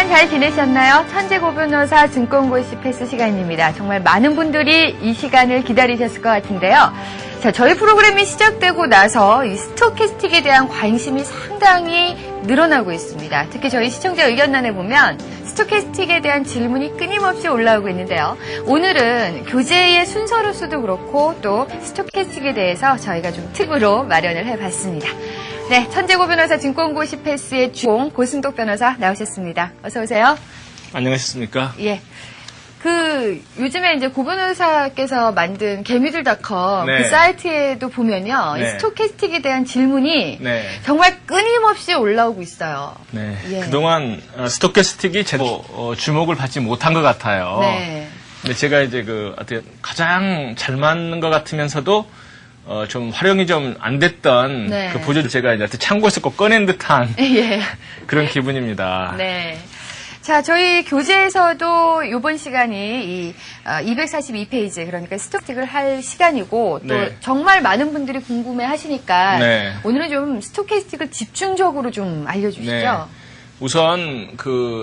주간 잘 지내셨나요? 천재고변호사 증권고시 패스 시간입니다. 정말 많은 분들이 이 시간을 기다리셨을 것 같은데요. 자, 저희 프로그램이 시작되고 나서 이 스토캐스틱에 대한 관심이 상당히 늘어나고 있습니다. 특히 저희 시청자 의견란에 보면 스토캐스틱에 대한 질문이 끊임없이 올라오고 있는데요. 오늘은 교재의 순서로서도 그렇고 또 스토캐스틱에 대해서 저희가 좀 특으로 마련을 해봤습니다. 네, 천재고변호사 증권고시 패스의 주공 고승덕 변호사 나오셨습니다. 어서 오세요. 안녕하셨습니까? 예. 요즘에 이제 고변호사께서 만든 개미들닷컴 네. 그 사이트에도 보면요. 네. 이 스토캐스틱에 대한 질문이 네. 정말 끊임없이 올라오고 있어요. 네. 예. 그동안 스토캐스틱이 제대로 주목을 받지 못한 것 같아요. 네. 근데 제가 이제 어떻게 가장 잘 맞는 것 같으면서도 좀 활용이 좀 안 됐던 네. 그 보조를 제가 이제 참고해서 꼭 꺼낸 듯한 예. 그런 기분입니다. 네. 자, 저희 교재에서도 이번 시간이 242페이지, 그러니까 스토캐스틱을 할 시간이고, 또 네. 정말 많은 분들이 궁금해 하시니까, 네. 오늘은 좀 스토캐스틱을 집중적으로 좀 알려주시죠. 네. 우선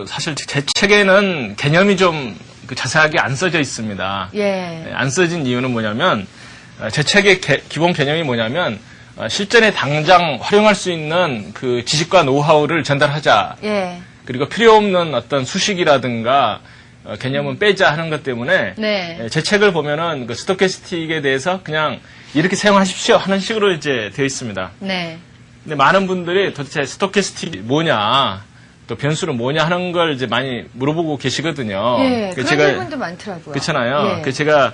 사실 제 책에는 개념이 좀 자세하게 안 써져 있습니다. 예. 안 써진 이유는 뭐냐면 제 책의 기본 개념이 뭐냐면 실전에 당장 활용할 수 있는 그 지식과 노하우를 전달하자. 예. 그리고 필요 없는 어떤 수식이라든가 개념은 빼자 하는 것 때문에 네. 제 책을 보면은 그 스토캐스틱에 대해서 그냥 이렇게 사용하십시오 하는 식으로 이제 되어 있습니다. 네. 근데 많은 분들이 도대체 스토캐스틱이 뭐냐, 또 변수는 뭐냐 하는 걸 이제 많이 물어보고 계시거든요. 예. 그런 제가, 질문도 많더라고요. 그렇잖아요. 예. 그 제가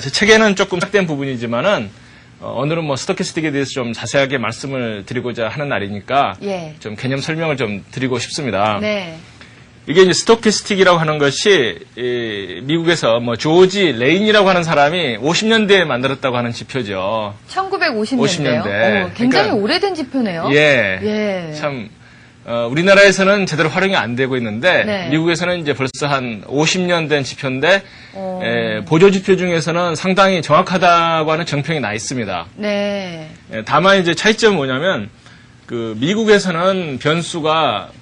제 책에는 조금 삭된 부분이지만은 오늘은 스토캐스틱에 대해서 좀 자세하게 말씀을 드리고자 하는 날이니까 예. 좀 개념 설명을 좀 드리고 싶습니다. 네. 이게 이제 스토캐스틱이라고 하는 것이 미국에서 조지 레인이라고 하는 사람이 50년대에 만들었다고 하는 지표죠. 1950년대요. 50년대. 굉장히 그러니까, 오래된 지표네요. 예. 예. 참 우리나라에서는 제대로 활용이 안 되고 있는데 네. 미국에서는 이제 벌써 한 50년 된 지표인데 보조 지표 중에서는 상당히 정확하다고 하는 정평이 나 있습니다. 네. 다만 이제 차이점은 뭐냐면 미국에서는 변수가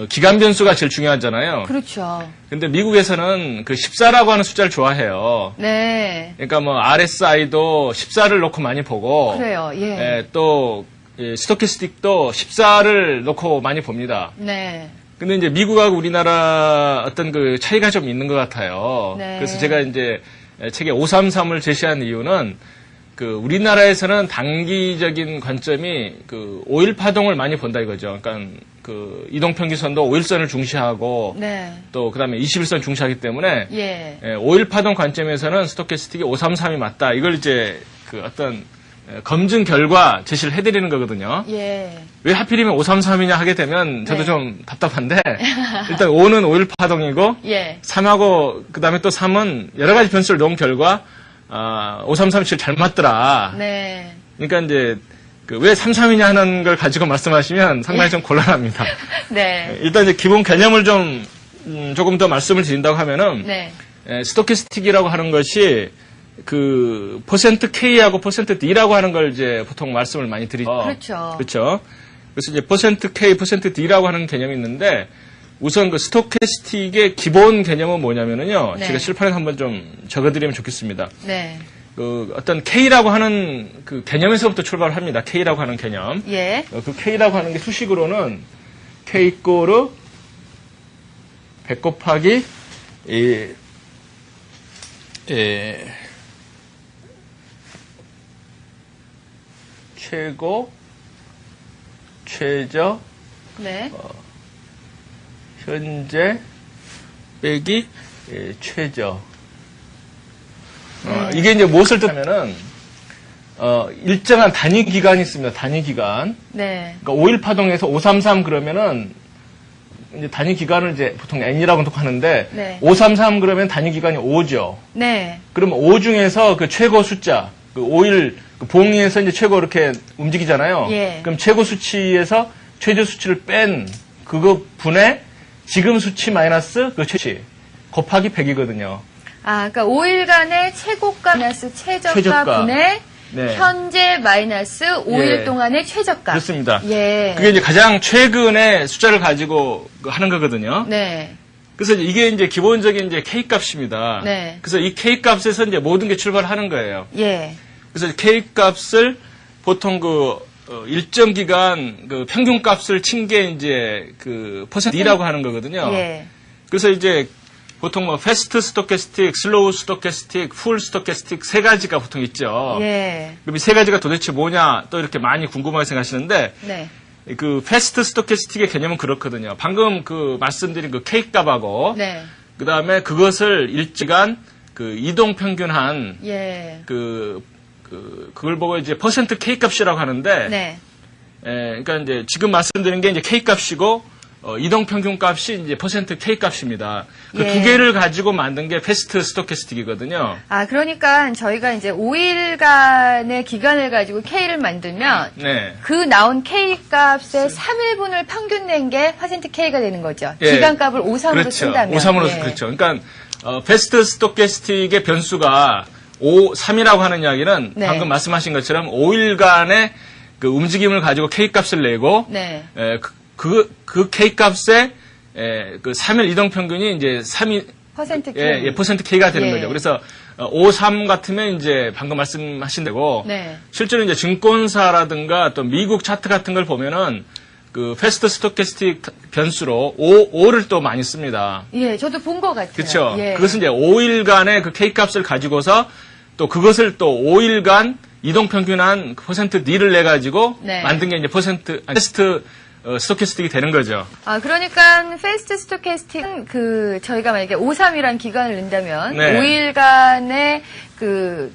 기간 변수가 제일 중요하잖아요. 그렇죠. 근데 미국에서는 14라고 하는 숫자를 좋아해요. 네. 그러니까 RSI도 14를 놓고 많이 보고 그래요. 예. 또 스토캐스틱도 14를 놓고 많이 봅니다. 네. 근데 이제 미국하고 우리나라 어떤 차이가 좀 있는 것 같아요. 네. 그래서 제가 이제 책에 533을 제시한 이유는 우리나라에서는 단기적인 관점이 5일 파동을 많이 본다 이거죠. 그러니까 이동평균선도 5일선을 중시하고 네. 또 그다음에 21선 중시하기 때문에 예. 5일 파동 관점에서는 스토캐스틱이 533이 맞다. 이걸 이제 어떤 검증 결과 제시를 해드리는 거거든요. 예. 왜 하필이면 533이냐 하게 되면 저도 네. 좀 답답한데 일단 5는 5일 파동이고 예. 3하고 그다음에 또 3은 여러 가지 변수를 놓은 결과 533이 잘 맞더라. 네. 그러니까 이제 왜 33이냐 하는 걸 가지고 말씀하시면 상당히 좀 곤란합니다. 네. 일단 이제 기본 개념을 좀 조금 더 말씀을 드린다고 하면은 네. 스토캐스틱이라고 하는 것이 퍼센트 K하고 퍼센트 D라고 하는 걸 이제 보통 말씀을 많이 드리죠. 그렇죠. 그렇죠. 그래서 이제 퍼센트 K, 퍼센트 D라고 하는 개념이 있는데 우선 스토캐스틱의 기본 개념은 뭐냐면은요. 네. 제가 실판에 한번 좀 적어드리면 좋겠습니다. 네. 어떤 K라고 하는 개념에서부터 출발을 합니다. K라고 하는 개념. 예. K라고 하는 게 수식으로는 K 이꼬르 100 곱하기 최고, 최저, 네. 현재, 빼기, 최저. 이게 이제 무엇을 뜻하면은, 일정한 단위 기간이 있습니다. 단위 기간. 네. 그러니까 5일 파동에서 533 그러면은, 이제 단위 기간을 이제 보통 N이라고 하는데, 네. 533 그러면 단위 기간이 5죠. 네. 그러면 5 중에서 최고 숫자, 5일 봉에서 이제 최고 이렇게 움직이잖아요. 예. 그럼 최고 수치에서 최저 수치를 뺀 그거 분의 지금 수치 마이너스 최치 곱하기 100이거든요. 그러니까 5일간의 최고가 마이너스 최저가 최저가. 분의 네. 현재 마이너스 5일 동안의 최저가. 그렇습니다. 예. 그게 이제 가장 최근의 숫자를 가지고 하는 거거든요. 네. 그래서 이게 이제 기본적인 이제 K 값입니다. 네. 그래서 이 K 값에서 이제 모든 게 출발하는 거예요. 예. 그래서 K 값을 보통 일정 기간 평균 값을 친 게 이제 %D라고 하는 거거든요. 예. 그래서 이제 보통 패스트 스토캐스틱, 슬로우 스토캐스틱, 풀 스토캐스틱 세 가지가 보통 있죠. 예. 그럼 이 세 가지가 도대체 뭐냐 또 이렇게 많이 궁금하게 생각하시는데 네. 패스트 스토캐스틱의 개념은 그렇거든요. 방금 말씀드린 K 값하고 네. 그다음에 그것을 일지간 이동 평균한 예. 그걸 보고 이제 퍼센트 K 값이라고 하는데 네. 그러니까 이제 지금 말씀드린 게 이제 K 값이고 이동 평균 값이 이제 퍼센트 K 값입니다. 그 예. 두 개를 가지고 만든 게 패스트 스토캐스틱이거든요. 아, 그러니까 저희가 이제 5일간의 기간을 가지고 K를 만들면 네. 그 나온 K 값의 3일분을 평균 낸 게 퍼센트 K가 되는 거죠. 예. 기간 값을 5, 3으로 그렇죠. 쓴다면. 5, 3으로 예. 그렇죠. 그러니까 패스트 스토캐스틱의 변수가 5, 3이라고 하는 이야기는 네. 방금 말씀하신 것처럼 5일간의 움직임을 가지고 K 값을 내고 네. 그 K 값의 3일 이동 평균이 이제 3일 퍼센트 K. 퍼센트 K가 되는 예. 거죠. 그래서 5, 3 같으면 이제 방금 말씀하신 대로 네. 실제로 이제 증권사라든가 또 미국 차트 같은 걸 보면은 패스트 스토캐스틱 변수로 5를 또 많이 씁니다. 예, 저도 본 것 같아요. 그렇죠. 예. 그것은 이제 5일간의 K 값을 가지고서 또 그것을 또 5일간 이동 평균한 퍼센트 D를 내 가지고 네. 만든 게 이제 패스트 스토캐스틱이 되는 거죠. 아, 그러니까 패스트 스토캐스틱은 저희가 만약에 5, 3이란 기간을 낸다면 네. 5일간의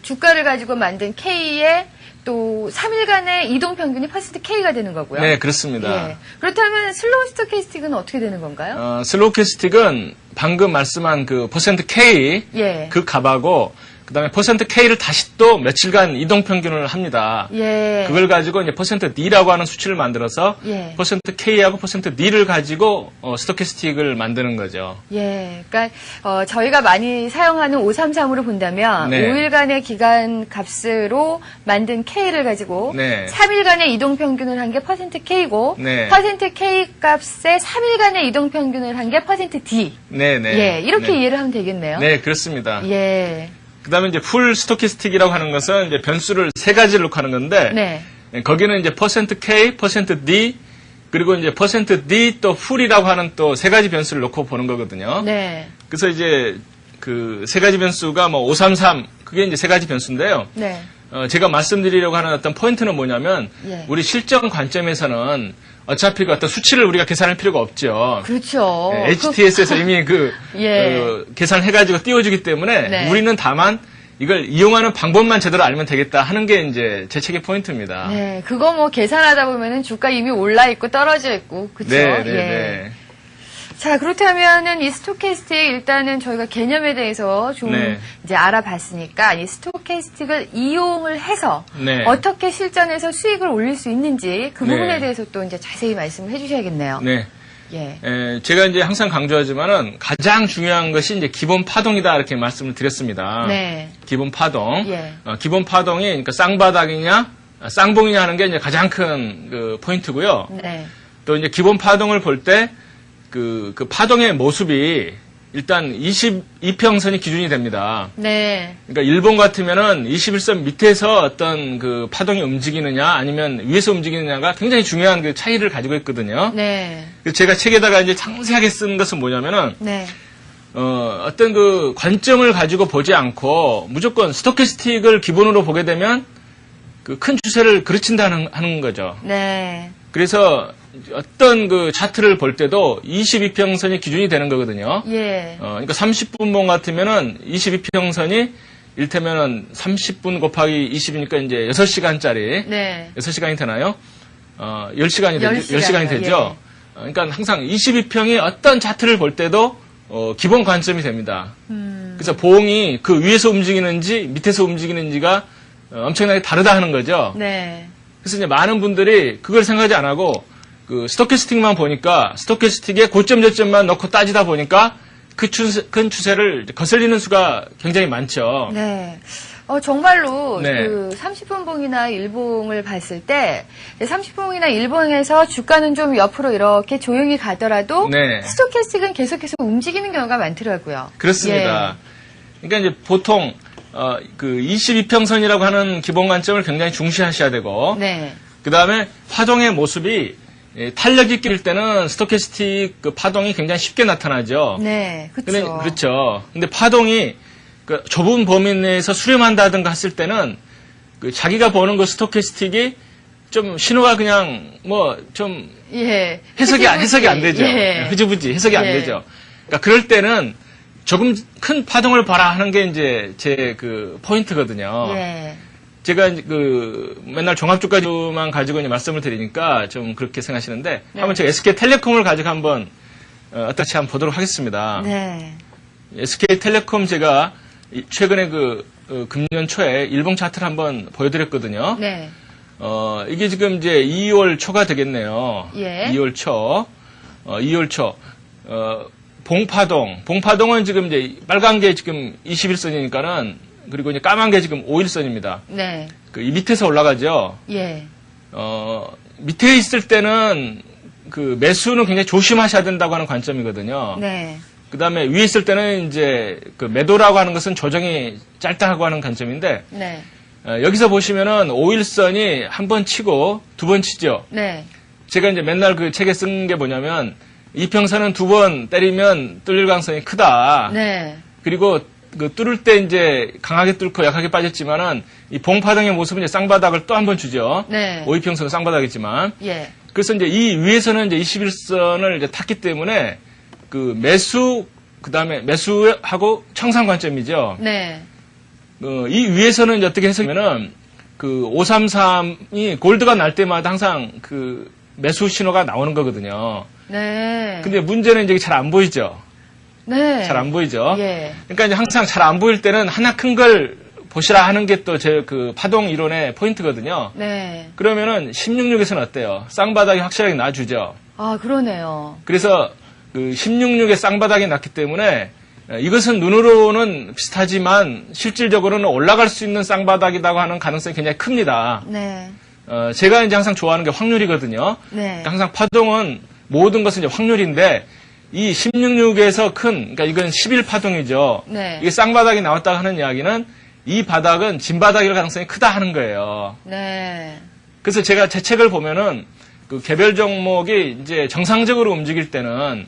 주가를 가지고 만든 K의 또 3일간의 이동 평균이 퍼센트 K가 되는 거고요. 네, 그렇습니다. 예. 그렇다면 슬로우 스토캐스틱은 어떻게 되는 건가요? 슬로캐스틱은 방금 말씀한 퍼센트 K 예. 그 값하고 그다음에 퍼센트 K를 다시 또 며칠간 이동 평균을 합니다. 예. 그걸 가지고 이제 퍼센트 D라고 하는 수치를 만들어서 예. 퍼센트 K하고 퍼센트 D를 가지고 스토캐스틱을 만드는 거죠. 예. 그러니까 저희가 많이 사용하는 533으로 본다면 네. 5일간의 기간 값으로 만든 K를 가지고 네. 3일간의 이동 평균을 한 게 퍼센트 K고 네. 퍼센트 K 값에 3일간의 이동 평균을 한 게 퍼센트 D. 네네. 예. 이렇게 네. 이해를 하면 되겠네요. 네, 그렇습니다. 예. 그다음에 이제 풀 스토캐스틱이라고 하는 것은 이제 변수를 세 가지를 놓고 하는 건데 네. 거기는 이제 퍼센트 K, 퍼센트 D 그리고 이제 퍼센트 D 또 풀이라고 하는 또 세 가지 변수를 놓고 보는 거거든요. 네. 그래서 이제 세 가지 변수가 533 그게 이제 세 가지 변수인데요. 네. 제가 말씀드리려고 하는 어떤 포인트는 뭐냐면 예. 우리 실전 관점에서는 어차피 어떤 수치를 우리가 계산할 필요가 없죠. 그렇죠. HTS에서 이미 예. 계산해가지고 띄워주기 때문에 네. 우리는 다만 이걸 이용하는 방법만 제대로 알면 되겠다 하는 게 이제 제 책의 포인트입니다. 네. 그거 계산하다 보면은 주가 이미 올라 있고 떨어져 있고. 그렇죠? 네, 네, 예. 네. 자, 그렇다면은 이 스토캐스틱 일단은 저희가 개념에 대해서 좀 네. 이제 알아봤으니까 이 스토캐스틱을 이용을 해서 네. 어떻게 실전에서 수익을 올릴 수 있는지 그 네. 부분에 대해서 또 이제 자세히 말씀을 해주셔야겠네요. 네. 예. 제가 이제 항상 강조하지만은 가장 중요한 것이 이제 기본 파동이다 이렇게 말씀을 드렸습니다. 네. 기본 파동. 예. 기본 파동이 그러니까 쌍바닥이냐 쌍봉이냐 하는 게 이제 가장 큰 포인트고요. 네. 또 이제 기본 파동을 볼 때 그 파동의 모습이 일단 22평선이 기준이 됩니다. 네. 그러니까 일본 같으면은 21선 밑에서 어떤 파동이 움직이느냐 아니면 위에서 움직이느냐가 굉장히 중요한 차이를 가지고 있거든요. 네. 그래서 제가 책에다가 이제 상세하게 쓴 것은 뭐냐면은 네. 어떤 관점을 가지고 보지 않고 무조건 스토캐스틱을 기본으로 보게 되면 큰 추세를 그르친다는 거죠. 네. 그래서 어떤 차트를 볼 때도 22평선이 기준이 되는 거거든요. 예. 그러니까 30분봉 같으면은 22평선이 일테면은 30분 곱하기 20이니까 이제 6시간짜리. 네. 6시간이 되나요? 10시간이 10시간이요. 되죠. 그러니까 항상 22평이 어떤 차트를 볼 때도 기본 관점이 됩니다. 그래서 봉이 그 위에서 움직이는지 밑에서 움직이는지가 엄청나게 다르다 하는 거죠. 네. 그래서 이제 많은 분들이 그걸 생각하지 안 하고 스토캐스틱만 보니까 스토캐스틱의 고점 저점만 넣고 따지다 보니까 큰 추세를 거슬리는 수가 굉장히 많죠. 네. 정말로 네. 그 30분봉이나 일봉을 봤을 때 30분봉이나 일봉에서 주가는 좀 옆으로 이렇게 조용히 가더라도 네. 스토캐스틱은 계속해서 움직이는 경우가 많더라고요. 그렇습니다. 그러니까 이제 보통 그 22평선이라고 하는 기본 관점을 굉장히 중시하셔야 되고 네. 그다음에 파동의 모습이 탄력이 낄 때는 스토캐스틱 그 파동이 굉장히 쉽게 나타나죠. 네. 그렇죠. 그렇죠. 근데 파동이 그 좁은 범위 내에서 수렴한다든가 했을 때는 그 자기가 보는 그 스토캐스틱이 좀 신호가 그냥 뭐 좀 예. 해석이 안 되죠. 예. 흐지부지 해석이 안 예. 되죠. 그러니까 그럴 때는 조금 큰 파동을 봐라 하는 게 이제 제 그 포인트거든요. 예. 제가 이제 그 맨날 종합주가만 가지고 이제 말씀을 드리니까 좀 그렇게 생각하시는데 네. 한번 제가 SK텔레콤을 가지고 한번 어떻게 한번 보도록 하겠습니다. 네. SK텔레콤 제가 최근에 금년 초에 일봉 차트를 한번 보여드렸거든요. 네. 이게 지금 이제 2월 초가 되겠네요. 예. 2월 초. 2월 초. 봉파동은 지금 이제 빨간 게 지금 21선이니까는 그리고 이제 까만 게 지금 5일선입니다. 네. 이 밑에서 올라가죠. 예. 밑에 있을 때는 그 매수는 굉장히 조심하셔야 된다고 하는 관점이거든요. 네. 그 다음에 위에 있을 때는 이제 그 매도라고 하는 것은 조정이 짧다고 하는 관점인데, 네. 여기서 보시면은 5일선이 한 번 치고 두 번 치죠. 네. 제가 이제 맨날 그 책에 쓴 게 뭐냐면, 이평선은 두 번 때리면 뚫릴 가능성이 크다. 네. 그리고 그 뚫을 때 이제 강하게 뚫고 약하게 빠졌지만은 이 봉파동의 모습은 이제 쌍바닥을 또 한 번 주죠. 네. 5이평선은 쌍바닥이지만. 예. 그래서 이제 이 위에서는 이제 21선을 이제 탔기 때문에 그 그다음에 매수하고 청산 관점이죠. 네. 이 위에서는 이제 어떻게 해석하면은 그 533이 골드가 날 때마다 항상 그 매수 신호가 나오는 거거든요. 네. 근데 문제는 이제 잘 안 보이죠. 네. 잘 안 보이죠. 예. 그러니까 이제 항상 잘 안 보일 때는 하나 큰 걸 보시라 하는 게 또 제 그 파동 이론의 포인트거든요. 네. 그러면은 166에서는 어때요? 쌍바닥이 확실하게 나주죠. 아, 그러네요. 그래서 그 166에 쌍바닥이 났기 때문에 이것은 눈으로는 비슷하지만 실질적으로는 올라갈 수 있는 쌍바닥이라고 하는 가능성이 굉장히 큽니다. 네. 제가 이제 항상 좋아하는 게 확률이거든요. 네. 그러니까 항상 파동은 모든 것은 이제 확률인데 이 166에서 그러니까 이건 11파동이죠. 네. 이게 쌍바닥이 나왔다고 하는 이야기는 이 바닥은 진바닥일 가능성이 크다 하는 거예요. 네. 그래서 제가 제 책을 보면은 그 개별 종목이 이제 정상적으로 움직일 때는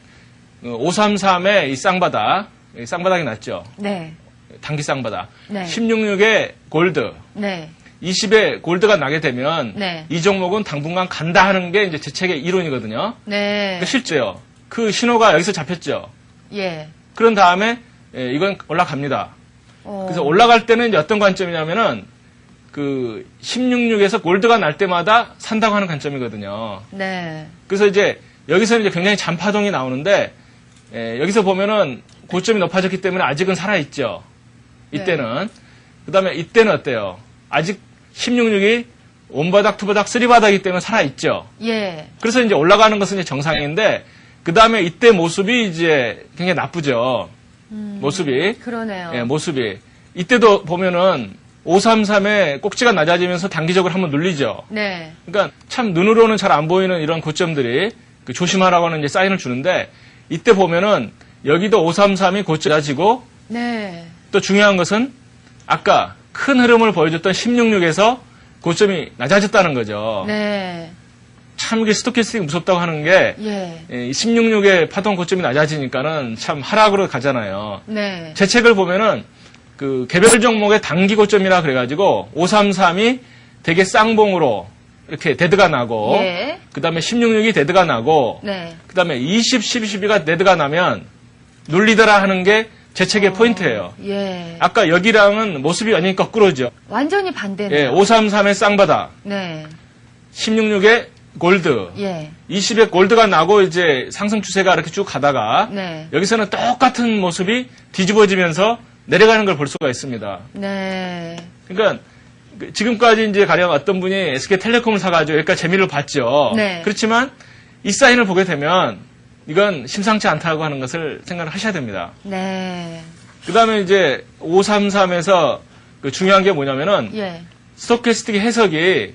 533에 이 쌍바닥이 났죠. 네. 단기 쌍바닥. 네. 16에 골드, 네. 20에 골드가 나게 되면 네. 이 종목은 당분간 간다 하는 게 이제 제 책의 이론이거든요. 네. 그러니까 실제요. 그 신호가 여기서 잡혔죠. 예. 그런 다음에 이건 올라갑니다. 그래서 올라갈 때는 이제 어떤 관점이냐면은 그 166에서 골드가 날 때마다 산다고 하는 관점이거든요. 네. 그래서 이제 여기서는 이제 굉장히 잔파동이 나오는데 여기서 보면은 고점이 높아졌기 때문에 아직은 살아있죠. 이때는. 그다음에 이때는 어때요? 아직 166이 원바닥, 투바닥, 쓰리바닥이기 때문에 살아있죠. 예. 그래서 이제 올라가는 것은 이제 정상인데 그다음에 이때 모습이 이제 굉장히 나쁘죠. 모습이. 그러네요. 예, 모습이. 이때도 보면은 533에 꼭지가 낮아지면서 단기적으로 한번 눌리죠. 네. 그러니까 참 눈으로는 잘 안 보이는 이런 고점들이 그 조심하라고 하는 이제 사인을 주는데 이때 보면은 여기도 533이 고점이 낮아지고 네. 또 중요한 것은 아까 큰 흐름을 보여줬던 166에서 고점이 낮아졌다는 거죠. 네. 참 이게 스토캐스틱이 무섭다고 하는 게 예. 166의 파동 고점이 낮아지니까는 참 하락으로 가잖아요. 네. 제 책을 보면은 그 개별 종목의 단기 고점이라 그래가지고 533이 되게 쌍봉으로 이렇게 데드가 나고 예. 그다음에 166이 데드가 나고 네. 그다음에 20, 12, 12가 데드가 나면 눌리더라 하는 게 제 책의 포인트예요. 예. 아까 여기랑은 모습이 완전히 거꾸로죠. 완전히 반대네요. 예, 533의 쌍바닥, 네. 166의 골드, 예. 20의 골드가 나고 이제 상승 추세가 이렇게 쭉 가다가 네. 여기서는 똑같은 모습이 뒤집어지면서 내려가는 걸 볼 수가 있습니다. 네. 그러니까 지금까지 이제 가령 어떤 분이 SK텔레콤을 사가지고 여기까지 재미를 봤죠. 네. 그렇지만 이 사인을 보게 되면 이건 심상치 않다고 하는 것을 생각을 하셔야 됩니다. 네. 그 다음에 이제 533에서 그 중요한 게 뭐냐면은 예. 스토캐스틱 해석이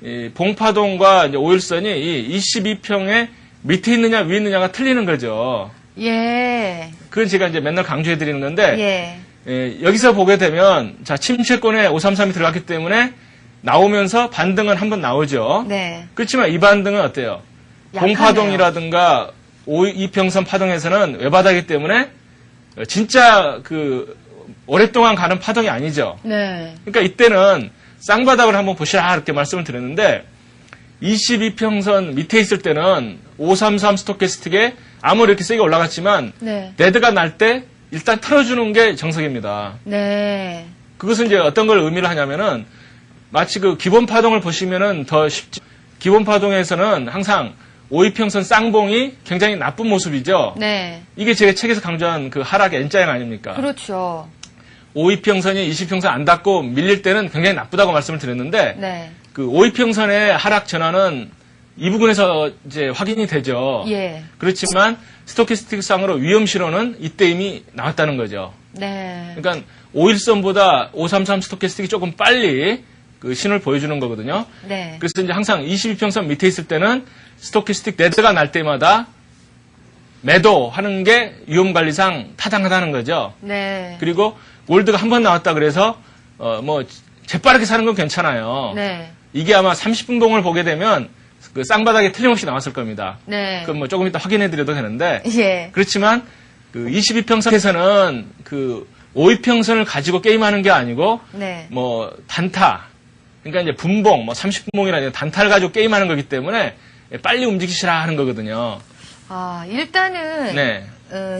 이 봉파동과 이제 오일선이 이 22평의 밑에 있느냐 위에 있느냐가 틀리는 거죠. 예. 그건 제가 이제 맨날 강조해 드리는 건데 예. 여기서 보게 되면 자 침체권에 533이 들어갔기 때문에 나오면서 반등은 한번 나오죠. 네. 그렇지만 이 반등은 어때요? 약하네요. 봉파동이라든가 이평선 파동에서는 외바다이기 때문에 진짜 그 오랫동안 가는 파동이 아니죠. 네. 그러니까 이때는 쌍바닥을 한번 보시라 이렇게 말씀을 드렸는데 22평선 밑에 있을 때는 533 스토캐스틱에 아무리 이렇게 세게 올라갔지만 네. 레드가 날 때 일단 틀어주는 게 정석입니다. 네. 그것은 이제 어떤 걸 의미를 하냐면은 마치 그 기본 파동을 보시면은 더 쉽지. 기본 파동에서는 항상 5이평선 쌍봉이 굉장히 나쁜 모습이죠. 네. 이게 제가 책에서 강조한 그 하락의 N자형 아닙니까? 그렇죠. 5이평선이 20평선 안 닿고 밀릴 때는 굉장히 나쁘다고 말씀을 드렸는데 네. 그 5이평선의 하락 전환은 이 부분에서 이제 확인이 되죠. 예. 그렇지만 스토캐스틱상으로 위험 신호는 이때 이미 나왔다는 거죠. 네. 그러니까 5일선보다 533 스토캐스틱이 조금 빨리 그 신호를 보여주는 거거든요. 네. 그래서 이제 항상 22평선 밑에 있을 때는 스토캐스틱 레드가 날 때마다 매도하는 게 위험관리상 타당하다는 거죠. 네. 그리고 골드가 한 번 나왔다 그래서 뭐 재빠르게 사는 건 괜찮아요. 네. 이게 아마 30분 봉을 보게 되면 그 쌍바닥에 틀림없이 나왔을 겁니다. 네. 그럼 뭐 조금 이따 확인해 드려도 되는데 예. 그렇지만 그 22평선에서는 그 5이평선을 가지고 게임하는 게 아니고 네. 뭐 단타 그러니까 이제 분봉 뭐 30분봉이라는 단타를 가지고 게임하는 거기 때문에 빨리 움직이시라 하는 거거든요. 아, 일단은 네.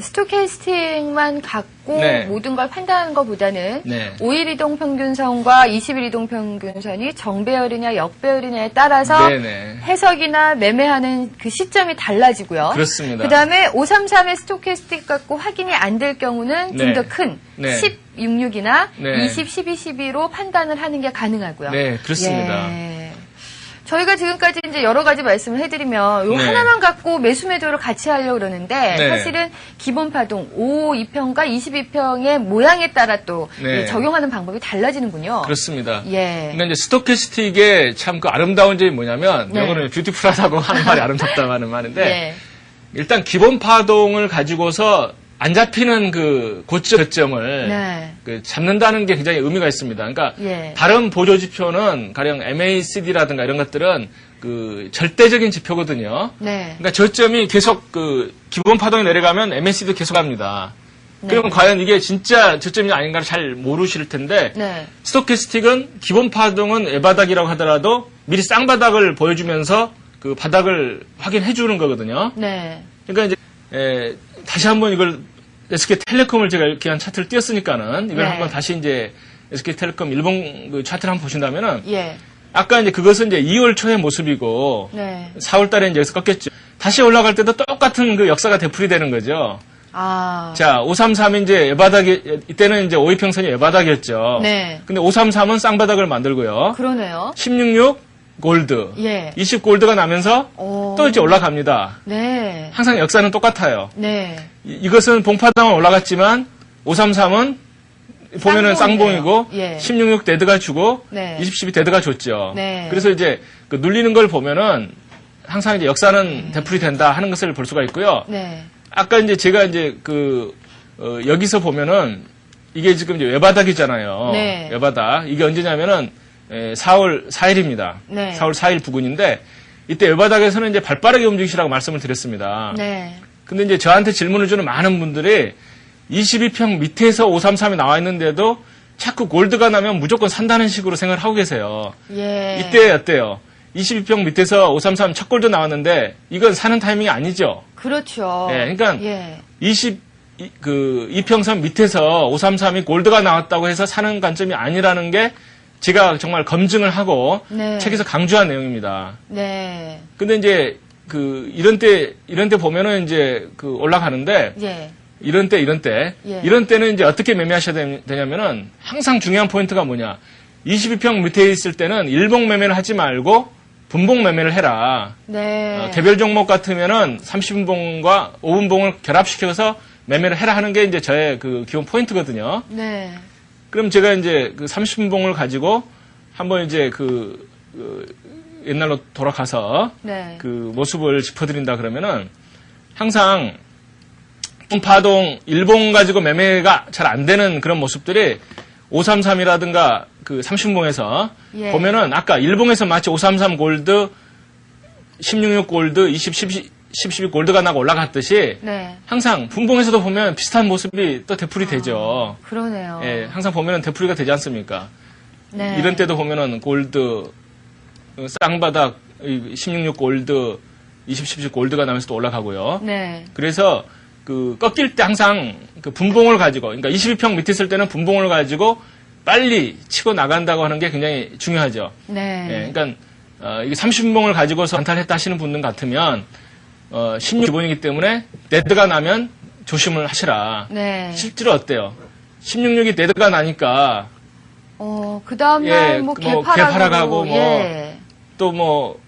스토캐스틱만 갖고 네. 모든 걸 판단하는 것보다는 네. 5일 이동 평균선과 20일 이동 평균선이 정배열이냐 역배열이냐에 따라서 네네. 해석이나 매매하는 그 시점이 달라지고요. 그렇습니다. 그다음에 533의 스토캐스틱 갖고 확인이 안 될 경우는 좀 네. 더 큰 네. 1066이나 네. 20, 12, 12로 판단을 하는 게 가능하고요. 네, 그렇습니다. 예. 저희가 지금까지 이제 여러 가지 말씀을 해드리면 요 네. 하나만 갖고 매수 매도를 같이 하려고 그러는데 네. 사실은 기본 파동 5, 2평과 22평의 모양에 따라 또 네. 이 적용하는 방법이 달라지는군요. 그렇습니다. 예. 그러니까 이제 스토캐스틱의 참 그 아름다운 점이 뭐냐면 네. 영어로는 뷰티풀하다고 하는 말이 아름답다고 하는 말인데 예. 일단 기본 파동을 가지고서 안 잡히는 그 고점을 네. 그 잡는다는 게 굉장히 의미가 있습니다. 그러니까 예. 다른 보조 지표는 가령 MACD라든가 이런 것들은 그 절대적인 지표거든요. 네. 그러니까 저점이 계속 그 기본 파동이 내려가면 MACD도 계속 합니다. 네. 그러면 과연 이게 진짜 저점이 아닌가를 잘 모르실 텐데 네. 스토캐스틱은 기본 파동은 외바닥이라고 하더라도 미리 쌍바닥을 보여주면서 그 바닥을 확인해 주는 거거든요. 네. 그러니까 이제 다시 한번 이걸 SK텔레콤을 제가 이렇게 한 차트를 띄웠으니까는 이걸 네. 한번 다시 이제 SK텔레콤 일본 그 차트를 한번 보신다면은 예. 아까 이제 그것은 이제 2월 초의 모습이고 네. 4월 달에 이제 여기서 꺾였죠. 다시 올라갈 때도 똑같은 그 역사가 되풀이되는 거죠. 아. 자, 533이 이제 예바닥이 이때는 이제 5이평선이 예바닥이었죠. 네. 근데 533은 쌍바닥을 만들고요. 그러네요. 166 골드. 예. 20 골드가 나면서 오. 또 이제 올라갑니다. 네. 항상 역사는 똑같아요. 네. 이것은 봉파당은 올라갔지만 533은 보면은 쌍봉이네요. 쌍봉이고 예. 166 데드가 주고 네. 20, 12 데드가 줬죠. 네. 그래서 이제 그 눌리는 걸 보면은 항상 이제 역사는 되풀이 된다 하는 것을 볼 수가 있고요. 네. 아까 이제 제가 이제 여기서 보면은 이게 지금 이제 외바닥이잖아요. 네. 외바닥. 이게 언제냐면은 4월 4일입니다. 네. 4월 4일 부근인데 이때 외바닥에서는 이제 발빠르게 움직이시라고 말씀을 드렸습니다. 네. 근데 이제 저한테 질문을 주는 많은 분들이 22평 밑에서 533이 나와 있는데도 자꾸 골드가 나면 무조건 산다는 식으로 생각을 하고 계세요. 예. 이때 어때요? 22평 밑에서 533 첫 골드 나왔는데 이건 사는 타이밍이 아니죠. 그렇죠. 예, 그러니까 예. 2평선 밑에서 533이 골드가 나왔다고 해서 사는 관점이 아니라는 게 제가 정말 검증을 하고 네. 책에서 강조한 내용입니다. 네. 근데 이제 이런 때 보면은 이제 올라가는데 예. 이런 때 예. 이런 때는 이제 어떻게 매매하셔야 되냐면은 항상 중요한 포인트가 뭐냐? 22평 밑에 있을 때는 일봉 매매를 하지 말고 분봉 매매를 해라. 네. 개별 종목 같으면은 30분봉과 5분봉을 결합시켜서 매매를 해라 하는 게 이제 저의 그 기본 포인트거든요. 네. 그럼 제가 이제 그 30분봉을 가지고 한번 이제 옛날로 돌아가서 네. 그 모습을 짚어드린다 그러면은 항상 파동 일봉 가지고 매매가 잘 안 되는 그런 모습들이 533이라든가 그 30봉에서 예. 보면은 아까 일봉에서 마치 533 골드, 1066 골드, 12 골드가 나고 올라갔듯이 네. 항상 분봉에서도 보면 비슷한 모습이 또 되풀이 되죠. 그러네요. 예, 항상 보면은 되풀이가 되지 않습니까? 네. 이런 때도 보면은 골드, 쌍바닥, 16 골드, 10 골드가 나면서 또 올라가고요. 네. 그래서 그 꺾일 때 항상 그 분봉을 가지고, 그러니까 22평 밑에 있을 때는 분봉을 가지고 빨리 치고 나간다고 하는 게 굉장히 중요하죠. 네. 예, 그러니까 이게 30분봉을 가지고서 안탈했다 하시는 분들 같으면 16 기본이기 때문에 데드가 나면 조심을 하시라. 네. 실제로 어때요? 16이 데드가 나니까 그 다음날 예, 뭐 뭐 개파라가고 개파라가고 예. 또 뭐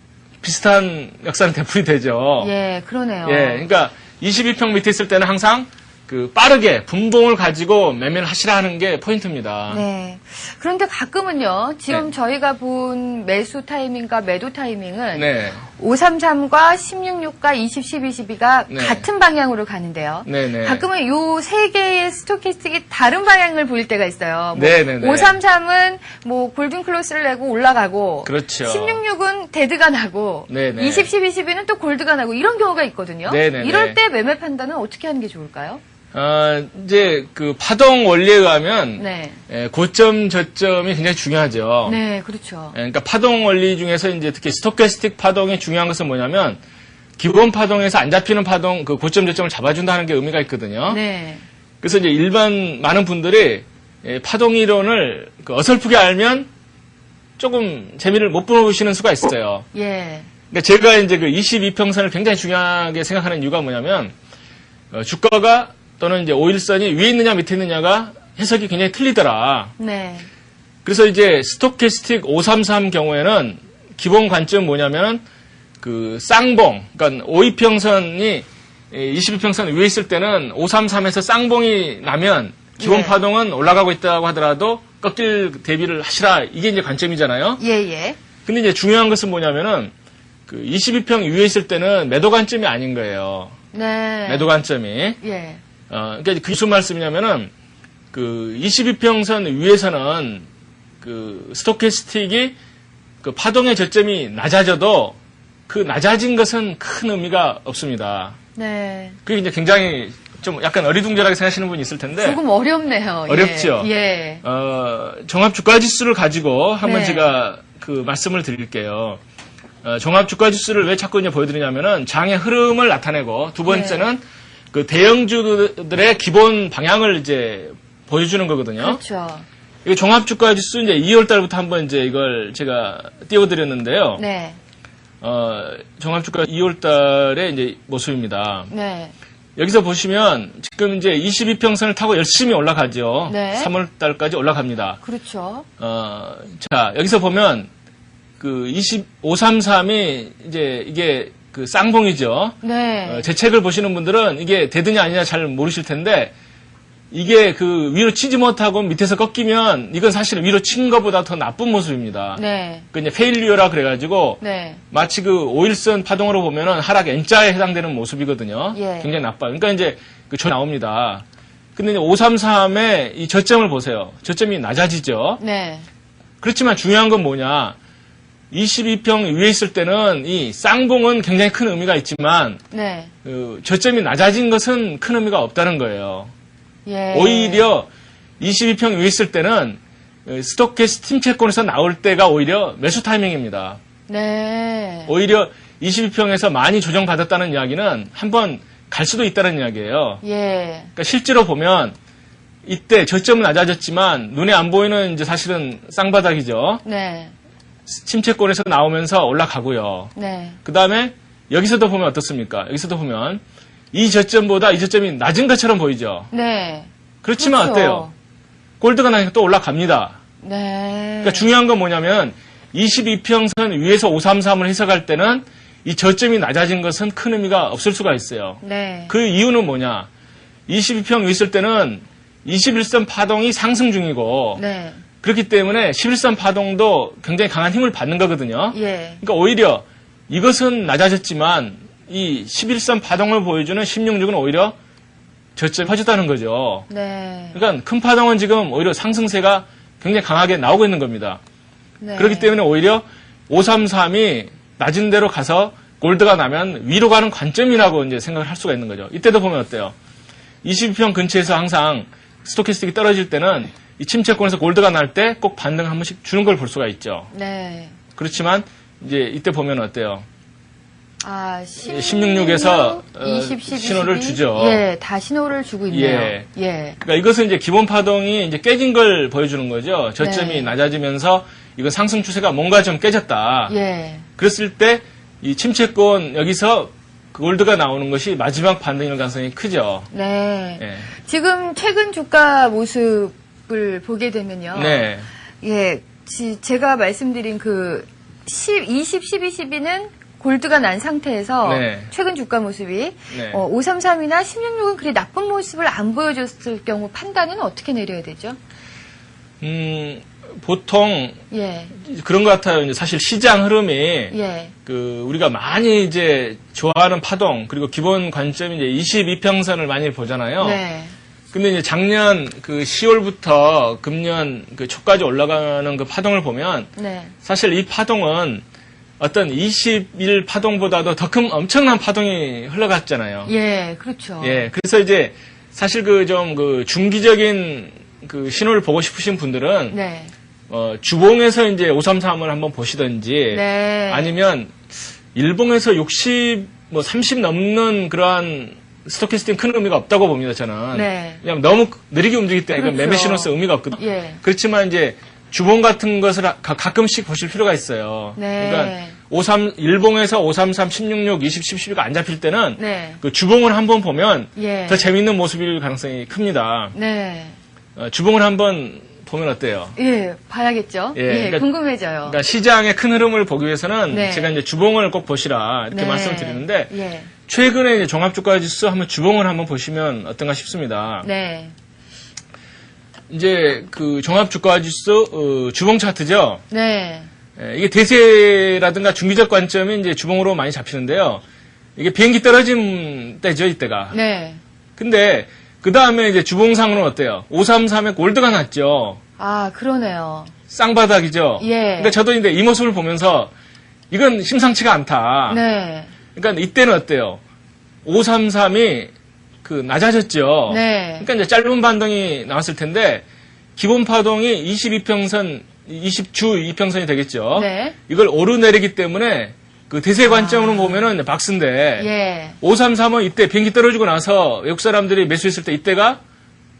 비슷한 역사는 되풀이 되죠. 예, 그러네요. 예, 그러니까 22평 밑에 있을 때는 항상 그 빠르게 분봉을 가지고 매매를 하시라 하는 게 포인트입니다. 네. 그런데 가끔은요, 지금 네. 저희가 본 매수 타이밍과 매도 타이밍은 네. 533과 1666과 20, 12, 12가 네. 같은 방향으로 가는데요. 네네. 가끔은 요 세 개의 스토캐스틱이 다른 방향을 보일 때가 있어요. 뭐 네네네. 533은 뭐 골든 클로스를 내고 올라가고, 그렇죠. 1666은 데드가 나고, 네네. 20, 12, 12는 또 골드가 나고 이런 경우가 있거든요. 네네네. 이럴 때 매매 판단은 어떻게 하는 게 좋을까요? 이제 그 파동 원리에 의하면 네. 고점 저점이 굉장히 중요하죠. 네, 그렇죠. 그러니까 파동 원리 중에서 이제 특히 스토캐스틱 파동이 중요한 것은 뭐냐면 기본 파동에서 안 잡히는 파동 그 고점 저점을 잡아준다는 게 의미가 있거든요. 네. 그래서 이제 일반 많은 분들이 파동 이론을 어설프게 알면 조금 재미를 못 보시는 수가 있어요. 예. 그러니까 제가 이제 그 22평선을 굉장히 중요하게 생각하는 이유가 뭐냐면 주가가 또는 이제 5일선이 위에 있느냐 밑에 있느냐가 해석이 굉장히 틀리더라. 네. 그래서 이제 스토캐스틱 533 경우에는 기본 관점은 뭐냐면은 그 쌍봉, 그러니까 5이평선이 22평선 위에 있을 때는 533에서 쌍봉이 나면 기본 예. 파동은 올라가고 있다고 하더라도 꺾일 대비를 하시라. 이게 이제 관점이잖아요. 예, 예. 근데 이제 중요한 것은 뭐냐면은 그 22평 위에 있을 때는 매도 관점이 아닌 거예요. 네. 매도 관점이. 예. 그러니까 그 무슨 말씀이냐면은 그 22평선 위에서는 그 스토캐스틱이 그 파동의 저점이 낮아져도 그 낮아진 것은 큰 의미가 없습니다. 네. 그게 이제 굉장히 좀 약간 어리둥절하게 생각하시는 분이 있을 텐데 조금 어렵네요. 어렵죠. 예. 종합주가지수를 가지고 한번 네. 제가 그 말씀을 드릴게요. 종합주가지수를 왜 자꾸 이제 보여드리냐면은 장의 흐름을 나타내고 두 번째는 그 대형주들의 기본 방향을 이제 보여주는 거거든요. 그렇죠. 이 종합주가지수 이제 2월 달부터 한번 이제 이걸 제가 띄워드렸는데요. 네. 종합주가 2월 달의 이제 모습입니다. 네. 여기서 보시면 지금 이제 22평선을 타고 열심히 올라가죠. 네. 3월 달까지 올라갑니다. 그렇죠. 자, 여기서 보면 그 533이 이제 이게 그 쌍봉이죠. 네. 제 책을 보시는 분들은 이게 되느냐 아니냐 잘 모르실 텐데 이게 그 위로 치지 못하고 밑에서 꺾이면 이건 사실 위로 친 것보다 더 나쁜 모습입니다. 네. 그 이제 페일리어라 그래가지고 네. 마치 그 5일선 파동으로 보면은 하락 N자에 해당되는 모습이거든요. 예. 굉장히 나빠. 그러니까 이제 그 나옵니다. 근데 이제 533의 이 저점을 보세요. 저점이 낮아지죠. 네. 그렇지만 중요한 건 뭐냐? 22평 위에 있을 때는 이 쌍봉은 굉장히 큰 의미가 있지만 네. 그 저점이 낮아진 것은 큰 의미가 없다는 거예요. 예. 오히려 22평 위에 있을 때는 스토캐스틱 채권에서 나올 때가 오히려 매수 타이밍입니다. 네. 오히려 22평에서 많이 조정받았다는 이야기는 한번 갈 수도 있다는 이야기예요. 예. 그러니까 실제로 보면 이때 저점은 낮아졌지만 눈에 안 보이는 이제 사실은 쌍바닥이죠. 네. 침체권에서 나오면서 올라가고요. 네. 그 다음에 여기서도 보면 어떻습니까? 여기서도 보면 이 저점보다 이 저점이 낮은 것처럼 보이죠. 네. 그렇지만 그렇죠. 어때요? 골드가 나니까 또 올라갑니다. 네. 그러니까 중요한 건 뭐냐면 22평선 위에서 533을 해석할 때는 이 저점이 낮아진 것은 큰 의미가 없을 수가 있어요. 네. 그 이유는 뭐냐? 22평 위에 있을 때는 21선 파동이 상승 중이고 네. 그렇기 때문에 11선 파동도 굉장히 강한 힘을 받는 거거든요. 예. 그러니까 오히려 이것은 낮아졌지만 이 11선 파동을 보여주는 16.6은 오히려 저점이 커졌다는 거죠. 네. 그러니까 큰 파동은 지금 오히려 상승세가 굉장히 강하게 나오고 있는 겁니다. 네. 그렇기 때문에 오히려 533이 낮은 데로 가서 골드가 나면 위로 가는 관점이라고 이제 생각을 할 수가 있는 거죠. 이때도 보면 어때요? 22평 근처에서 항상 스토캐스틱이 떨어질 때는 이 침체권에서 골드가 날 때 꼭 반등 한 번씩 주는 걸 볼 수가 있죠. 네. 그렇지만 이제 이때 보면 어때요? 아, 16에서 20, 12, 신호를 12. 주죠. 예, 다 신호를 주고 있네요. 예. 예. 그러니까 이것은 이제 기본 파동이 이제 깨진 걸 보여주는 거죠. 저점이 네. 낮아지면서 이건 상승 추세가 뭔가 좀 깨졌다. 예. 그랬을 때 이 침체권 여기서 골드가 나오는 것이 마지막 반등일 가능성이 크죠. 네. 예. 지금 최근 주가 모습을 보게 되면요. 네. 예. 제가 말씀드린 그 20, 12, 12는 골드가 난 상태에서 네. 최근 주가 모습이 네. 533이나 16은 그리 나쁜 모습을 안 보여줬을 경우 판단은 어떻게 내려야 되죠? 보통 예. 그런 것 같아요. 이제 사실 시장 흐름이 예. 그 우리가 많이 이제 좋아하는 파동 그리고 기본 관점이 이제 22평선을 많이 보잖아요. 네. 근데 이제 작년 그 10월부터 금년 그 초까지 올라가는 그 파동을 보면 네. 사실 이 파동은 어떤 20일 파동보다도 더 큰 엄청난 파동이 흘러갔잖아요. 예, 그렇죠. 예, 그래서 이제 사실 그 좀 그 중기적인 그 신호를 보고 싶으신 분들은 네. 주봉에서 이제 533을 한번 보시든지 네. 아니면 일봉에서 60, 30 넘는 그러한 스토캐스팅 큰 의미가 없다고 봅니다, 저는. 네. 왜냐면 너무 느리게 움직일 때 이건 그렇죠. 매매 신호로서 의미가 없거든요. 예. 그렇지만 이제 주봉 같은 것을 가끔씩 보실 필요가 있어요. 네. 그러니까 일봉에서 533, 16.6, 20, 12가 안 잡힐 때는 네. 그 주봉을 한번 보면 예. 더 재미있는 모습일 가능성이 큽니다. 네. 주봉을 한번 보면 어때요? 예, 봐야겠죠. 예, 예, 그러니까- 궁금해져요. 그러니까 시장의 큰 흐름을 보기 위해서는 네. 제가 이제 주봉을 꼭 보시라 이렇게 네. 말씀드리는데 예. 최근에 이제 종합주가지수 한번 주봉을 한번 보시면 어떤가 싶습니다. 네. 이제 그 종합주가지수 주봉 차트죠. 네. 예, 이게 대세라든가 중기적 관점이 이제 주봉으로 많이 잡히는데요. 이게 비행기 떨어진 때죠, 이때가. 네. 근데 그 다음에 이제 주봉상으로는 어때요? 533에 골드가 났죠. 아, 그러네요. 쌍바닥이죠. 예. 그러니까 저도 이제 이 모습을 보면서 이건 심상치가 않다. 네. 그러니까 이때는 어때요? 533이 그 낮아졌죠. 네. 그러니까 이제 짧은 반등이 나왔을 텐데 기본 파동이 22평선, 20주 2평선이 되겠죠. 네. 이걸 오르내리기 때문에 그 대세 관점으로 보면은 박스인데 예. 533은 이때 비행기 떨어지고 나서 외국 사람들이 매수했을 때 이때가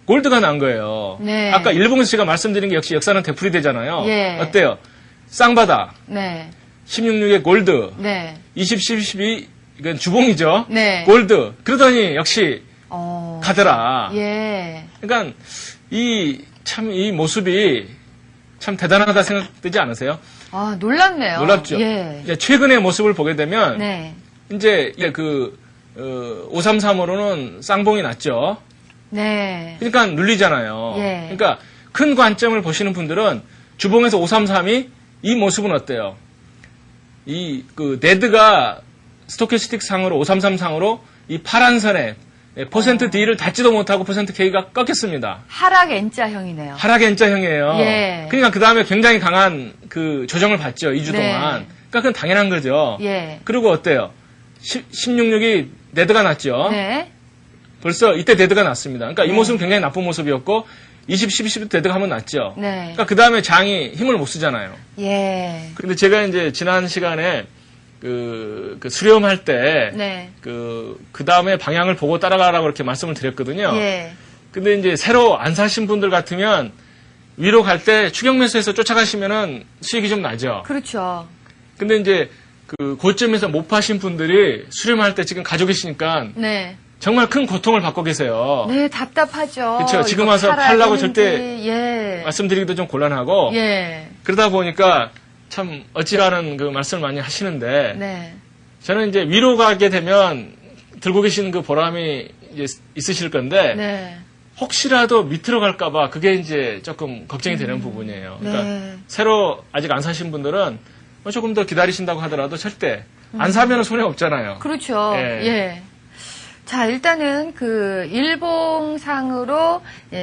골드가 난 거예요. 네. 아까 일봉에서 제가 말씀드린 게 역시 역사는 되풀이 되잖아요. 예. 어때요? 쌍바다, 네. 16.6에 골드, 네. 20, 12 이건 주봉이죠. 네. 골드. 그러더니 역시 가더라. 예. 그러니까 이 모습이 참 대단하다 생각되지 않으세요? 아, 놀랍네요. 놀랍죠. 예. 이제 최근의 모습을 보게 되면 네. 이제 533으로는 쌍봉이 났죠. 네. 그러니까 눌리잖아요. 예. 그러니까 큰 관점을 보시는 분들은 주봉에서 533이 이 모습은 어때요? 네드가 스토캐스틱 상으로 533 상으로 이 파란 선에 퍼센트 D를 닿지도 못하고 퍼센트 K가 꺾였습니다. 하락 N자형이네요. 하락 N자형이에요. 예. 그러니까 그 다음에 굉장히 강한 그 조정을 받죠. 2주 네. 동안. 그러니까 그건 당연한 거죠. 예. 그리고 어때요? 16.6이 네드가 났죠. 네. 벌써 이때 데드가 났습니다. 그러니까 이 네. 모습은 굉장히 나쁜 모습이었고 20, 12도 데드가 한번 났죠. 네. 그러니까 그 다음에 장이 힘을 못 쓰잖아요. 예. 근데 제가 이제 지난 시간에 그 수렴할 때 네. 그 다음에 방향을 보고 따라가라고 이렇게 말씀을 드렸거든요. 예. 근데 이제 새로 안 사신 분들 같으면 위로 갈 때 추격 매수해서 쫓아가시면은 수익이 좀 나죠. 그렇죠. 근데 이제 그 고점에서 못 파신 분들이 수렴할 때 지금 가지고 계시니까 네. 정말 큰 고통을 받고 계세요. 네, 답답하죠. 그쵸. 지금 이거 와서 팔아야 팔라고 되는지. 예. 말씀드리기도 좀 곤란하고 예. 그러다 보니까 참 어찌라는 그 말씀을 많이 하시는데 네. 저는 이제 위로 가게 되면 들고 계시는 그 보람이 이제 있으실 건데 네. 혹시라도 밑으로 갈까봐 그게 이제 조금 걱정이 되는 부분이에요. 그러니까 네. 새로 아직 안 사신 분들은 뭐 조금 더 기다리신다고 하더라도 절대 안 사면 손해 없잖아요. 그렇죠. 예. 예. 자, 일단은 그 일봉상으로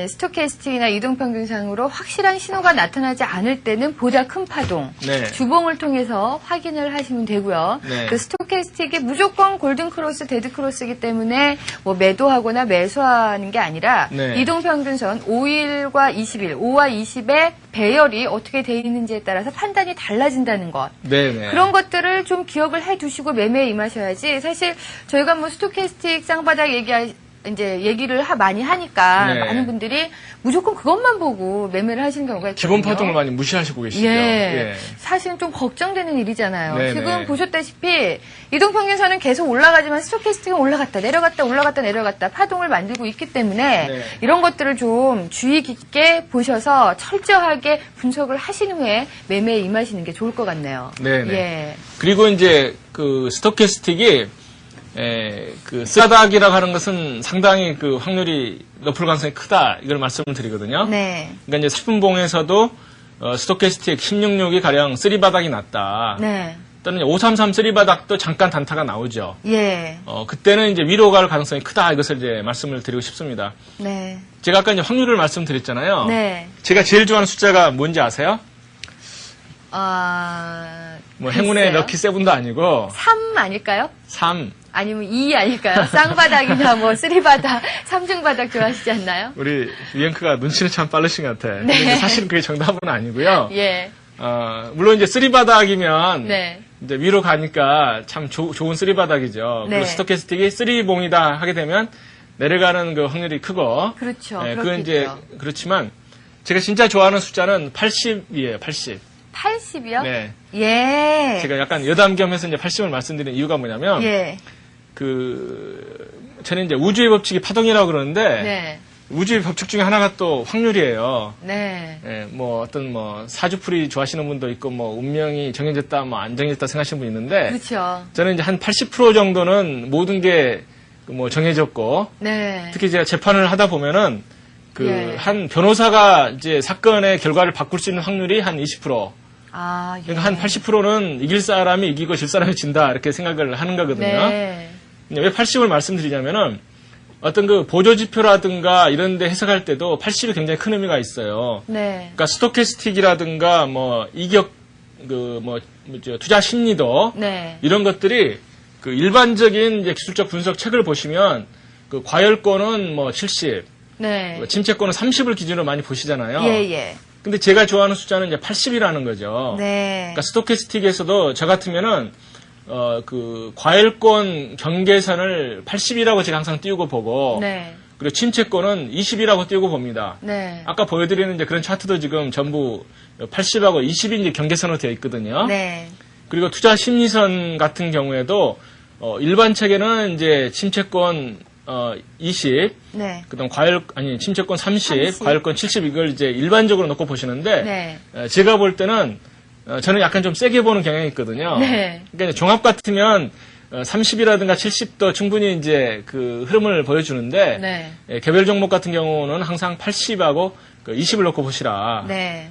스토캐스틱이나 이동평균상으로 확실한 신호가 나타나지 않을 때는 보다 큰 파동, 네. 주봉을 통해서 확인을 하시면 되고요. 네. 그 스토캐스틱이 무조건 골든크로스, 데드크로스이기 때문에 뭐 매도하거나 매수하는 게 아니라 네. 이동평균선 5일과 20일, 5와 20의 배열이 어떻게 돼 있는지에 따라서 판단이 달라진다는 것. 네네. 그런 것들을 좀 기억을 해 두시고 매매에 임하셔야지. 사실 저희가 뭐 스토캐스틱 쌍바닥 얘기를 많이 하니까 네. 많은 분들이 무조건 그것만 보고 매매를 하시는 경우가 있거든요. 기본 파동을 많이 무시하시고 계시죠. 예. 사실은 좀 걱정되는 일이잖아요. 네네. 지금 보셨다시피 이동평균선은 계속 올라가지만 스토캐스틱은 올라갔다 내려갔다 올라갔다 내려갔다 파동을 만들고 있기 때문에 네. 이런 것들을 좀 주의 깊게 보셔서 철저하게 분석을 하신 후에 매매에 임하시는 게 좋을 것 같네요. 네네. 예. 그리고 이제 그 스토캐스틱이 그 스바닥이라고 하는 것은 상당히 그 확률이 높을 가능성이 크다 이걸 말씀을 드리거든요. 네. 그러니까 이제 10분봉에서도 스토캐스틱 166이 가령 3바닥이 났다. 네. 또는 533 3바닥도 잠깐 단타가 나오죠. 예. 그때는 이제 위로 갈 가능성이 크다 이것을 이제 말씀을 드리고 싶습니다. 네. 제가 아까 이제 확률을 말씀드렸잖아요. 네. 제가 제일 좋아하는 숫자가 뭔지 아세요? 뭐 행운의 글쎄요. 럭키 세븐도 아니고 3 아닐까요? 3. 아니면 2 아닐까요? 쌍바닥이나 뭐 3바닥, 3중바닥 좋아하시지 않나요? 우리 위앵크가 눈치는 참 빠르신 것 같아. 네. 근데 이제 사실은 그게 정답은 아니고요. 예. 물론 이제 3바닥이면 네. 이제 위로 가니까 참 좋은 3바닥이죠. 네. 그리고 스토캐스틱이 3봉이다 하게 되면 내려가는 그 확률이 크고. 그렇죠. 네, 그건 그렇겠죠. 이제 그렇지만 제가 진짜 좋아하는 숫자는 80이에요. 80. 80이요? 네. 예. 제가 약간 여담겸해서 이제 80을 말씀드리는 이유가 뭐냐면 예. 저는 이제 우주의 법칙이 파동이라고 그러는데 네. 우주의 법칙 중에 하나가 또 확률이에요. 네. 예, 뭐 어떤 뭐 사주풀이 좋아하시는 분도 있고 뭐 운명이 정해졌다 뭐 안 정해졌다 생각하시는 분 있는데 그렇죠. 저는 이제 한 80% 정도는 모든 게 뭐 정해졌고 네. 특히 제가 재판을 하다 보면은 예. 한 변호사가 이제 사건의 결과를 바꿀 수 있는 확률이 한 20%. 아, 예. 그러니까 한 80%는 이길 사람이 이기고 질 사람이 진다 이렇게 생각을 하는 거거든요. 네. 왜 80을 말씀드리냐면은 어떤 그 보조지표라든가 이런 데 해석할 때도 80이 굉장히 큰 의미가 있어요. 네. 그러니까 스토캐스틱이라든가 뭐 이격 투자 심리도 네. 이런 것들이 그 일반적인 이제 기술적 분석 책을 보시면 그 과열권은 뭐 70, 네. 침체권은 30을 기준으로 많이 보시잖아요. 예, 예. 근데 제가 좋아하는 숫자는 이제 80이라는 거죠. 네. 그러니까 스토캐스틱에서도 저 같으면은 그 과열권 경계선을 80이라고 제가 항상 띄우고 보고 네. 그리고 침체권은 20이라고 띄우고 봅니다. 네. 아까 보여드리는 이제 그런 차트도 지금 전부 80하고 20이 이제 경계선으로 되어 있거든요. 네. 그리고 투자 심리선 같은 경우에도 일반 책에는 이제 침체권 20, 네. 그다음 침체권 30, 30. 과열권 70 이걸 이제 일반적으로 놓고 보시는데 네. 제가 볼 때는 저는 약간 좀 세게 보는 경향이 있거든요. 네. 그러니까 이제 종합 같으면 30이라든가 70도 충분히 이제 그 흐름을 보여주는데 네. 개별 종목 같은 경우는 항상 80하고 20을 놓고 보시라. 네.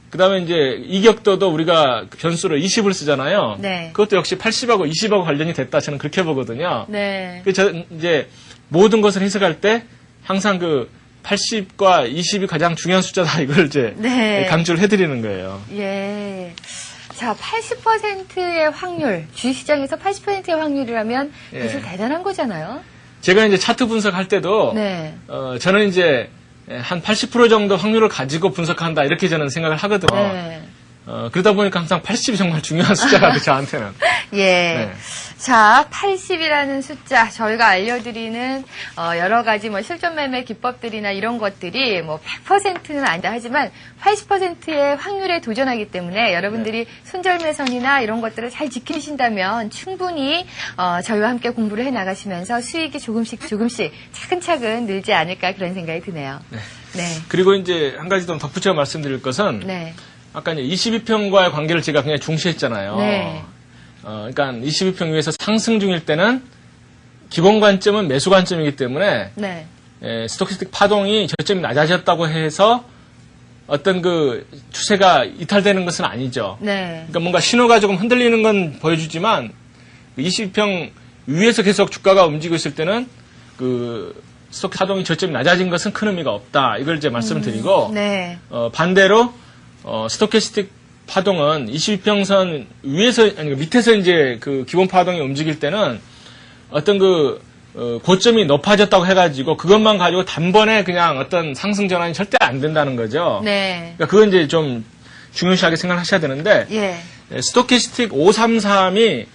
그다음에 이제 이격도도 우리가 변수로 20을 쓰잖아요. 네. 그것도 역시 80하고 20하고 관련이 됐다 저는 그렇게 보거든요. 네. 그래서 이제 모든 것을 해석할 때 항상 그 80과 20이 가장 중요한 숫자다 이걸 이제 네. 강조를 해드리는 거예요. 예. 자, 80%의 확률, 주식시장에서 80%의 확률이라면 예. 사실 대단한 거잖아요. 제가 이제 차트 분석할 때도 네. 저는 이제 한 80% 정도 확률을 가지고 분석한다 이렇게 저는 생각을 하거든요. 네. 그러다 보니까 항상 80이 정말 중요한 숫자가 저한테는. 예. 네. 자, 80이라는 숫자, 저희가 알려드리는, 여러 가지 뭐 실전 매매 기법들이나 이런 것들이 뭐 100%는 아니다 하지만 80%의 확률에 도전하기 때문에 여러분들이 손절매선이나 이런 것들을 잘 지키신다면 충분히, 저희와 함께 공부를 해 나가시면서 수익이 조금씩 차근차근 늘지 않을까 그런 생각이 드네요. 네. 네. 그리고 이제 한 가지 더 덧붙여 말씀드릴 것은 네. 아까 이제 22평과의 관계를 제가 그냥 중시했잖아요. 네. 그러니까 22평 위에서 상승 중일 때는 기본 관점은 매수 관점이기 때문에 네. 스토캐스틱 파동이 저점이 낮아졌다고 해서 어떤 그 추세가 이탈되는 것은 아니죠. 네. 그러니까 뭔가 신호가 조금 흔들리는 건 보여주지만 22평 위에서 계속 주가가 움직이고 있을 때는 그 스토캐스틱 파동이 저점이 낮아진 것은 큰 의미가 없다. 이걸 이제 말씀드리고 네. 반대로 스토캐스틱 파동은 22평선 위에서 아니 밑에서 이제 그 기본 파동이 움직일 때는 어떤 그 고점이 높아졌다고 해가지고 그것만 가지고 단번에 그냥 어떤 상승 전환이 절대 안 된다는 거죠. 네. 그러니까 그건 이제 좀 중요시하게 생각하셔야 되는데 예. 스토캐스틱 533이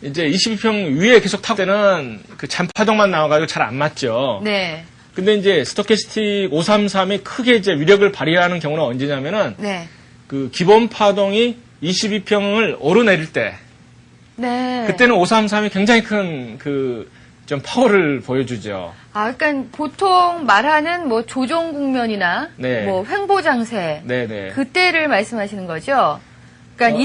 이제 22평 위에 계속 타고 때는 그 잔파동만 나와가지고 잘 안 맞죠. 네. 근데 이제 스토캐스틱 533이 크게 이제 위력을 발휘하는 경우는 언제냐면은 네. 그 기본 파동이 22평을 오르내릴 때 네. 그때는 533이 굉장히 큰 그 좀 파워를 보여주죠. 아, 그러니까 보통 말하는 뭐 조정 국면이나 네. 뭐 횡보 장세 네네. 그때를 말씀하시는 거죠. 그러니까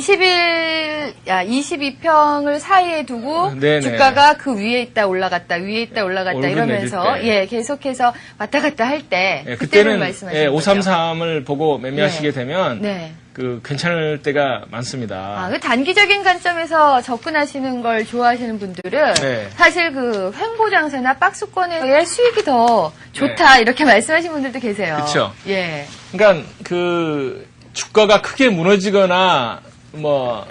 22평을 사이에 두고 네네. 주가가 그 위에 있다 올라갔다 위에 있다 올라갔다 오르고 이러면서 내릴 때. 계속해서 왔다 갔다 할 때 예, 그때를 그때는 말씀하시는 거죠. 533을 보고 매매하시게 네. 되면 네. 그 괜찮을 때가 많습니다. 그 단기적인 관점에서 접근하시는 걸 좋아하시는 분들은 네. 사실 그 횡보 장세나 박스권의 수익이 더 좋다 이렇게 말씀하시는 분들도 계세요. 그쵸. 예. 그러니까 그 주가가 크게 무너지거나 뭐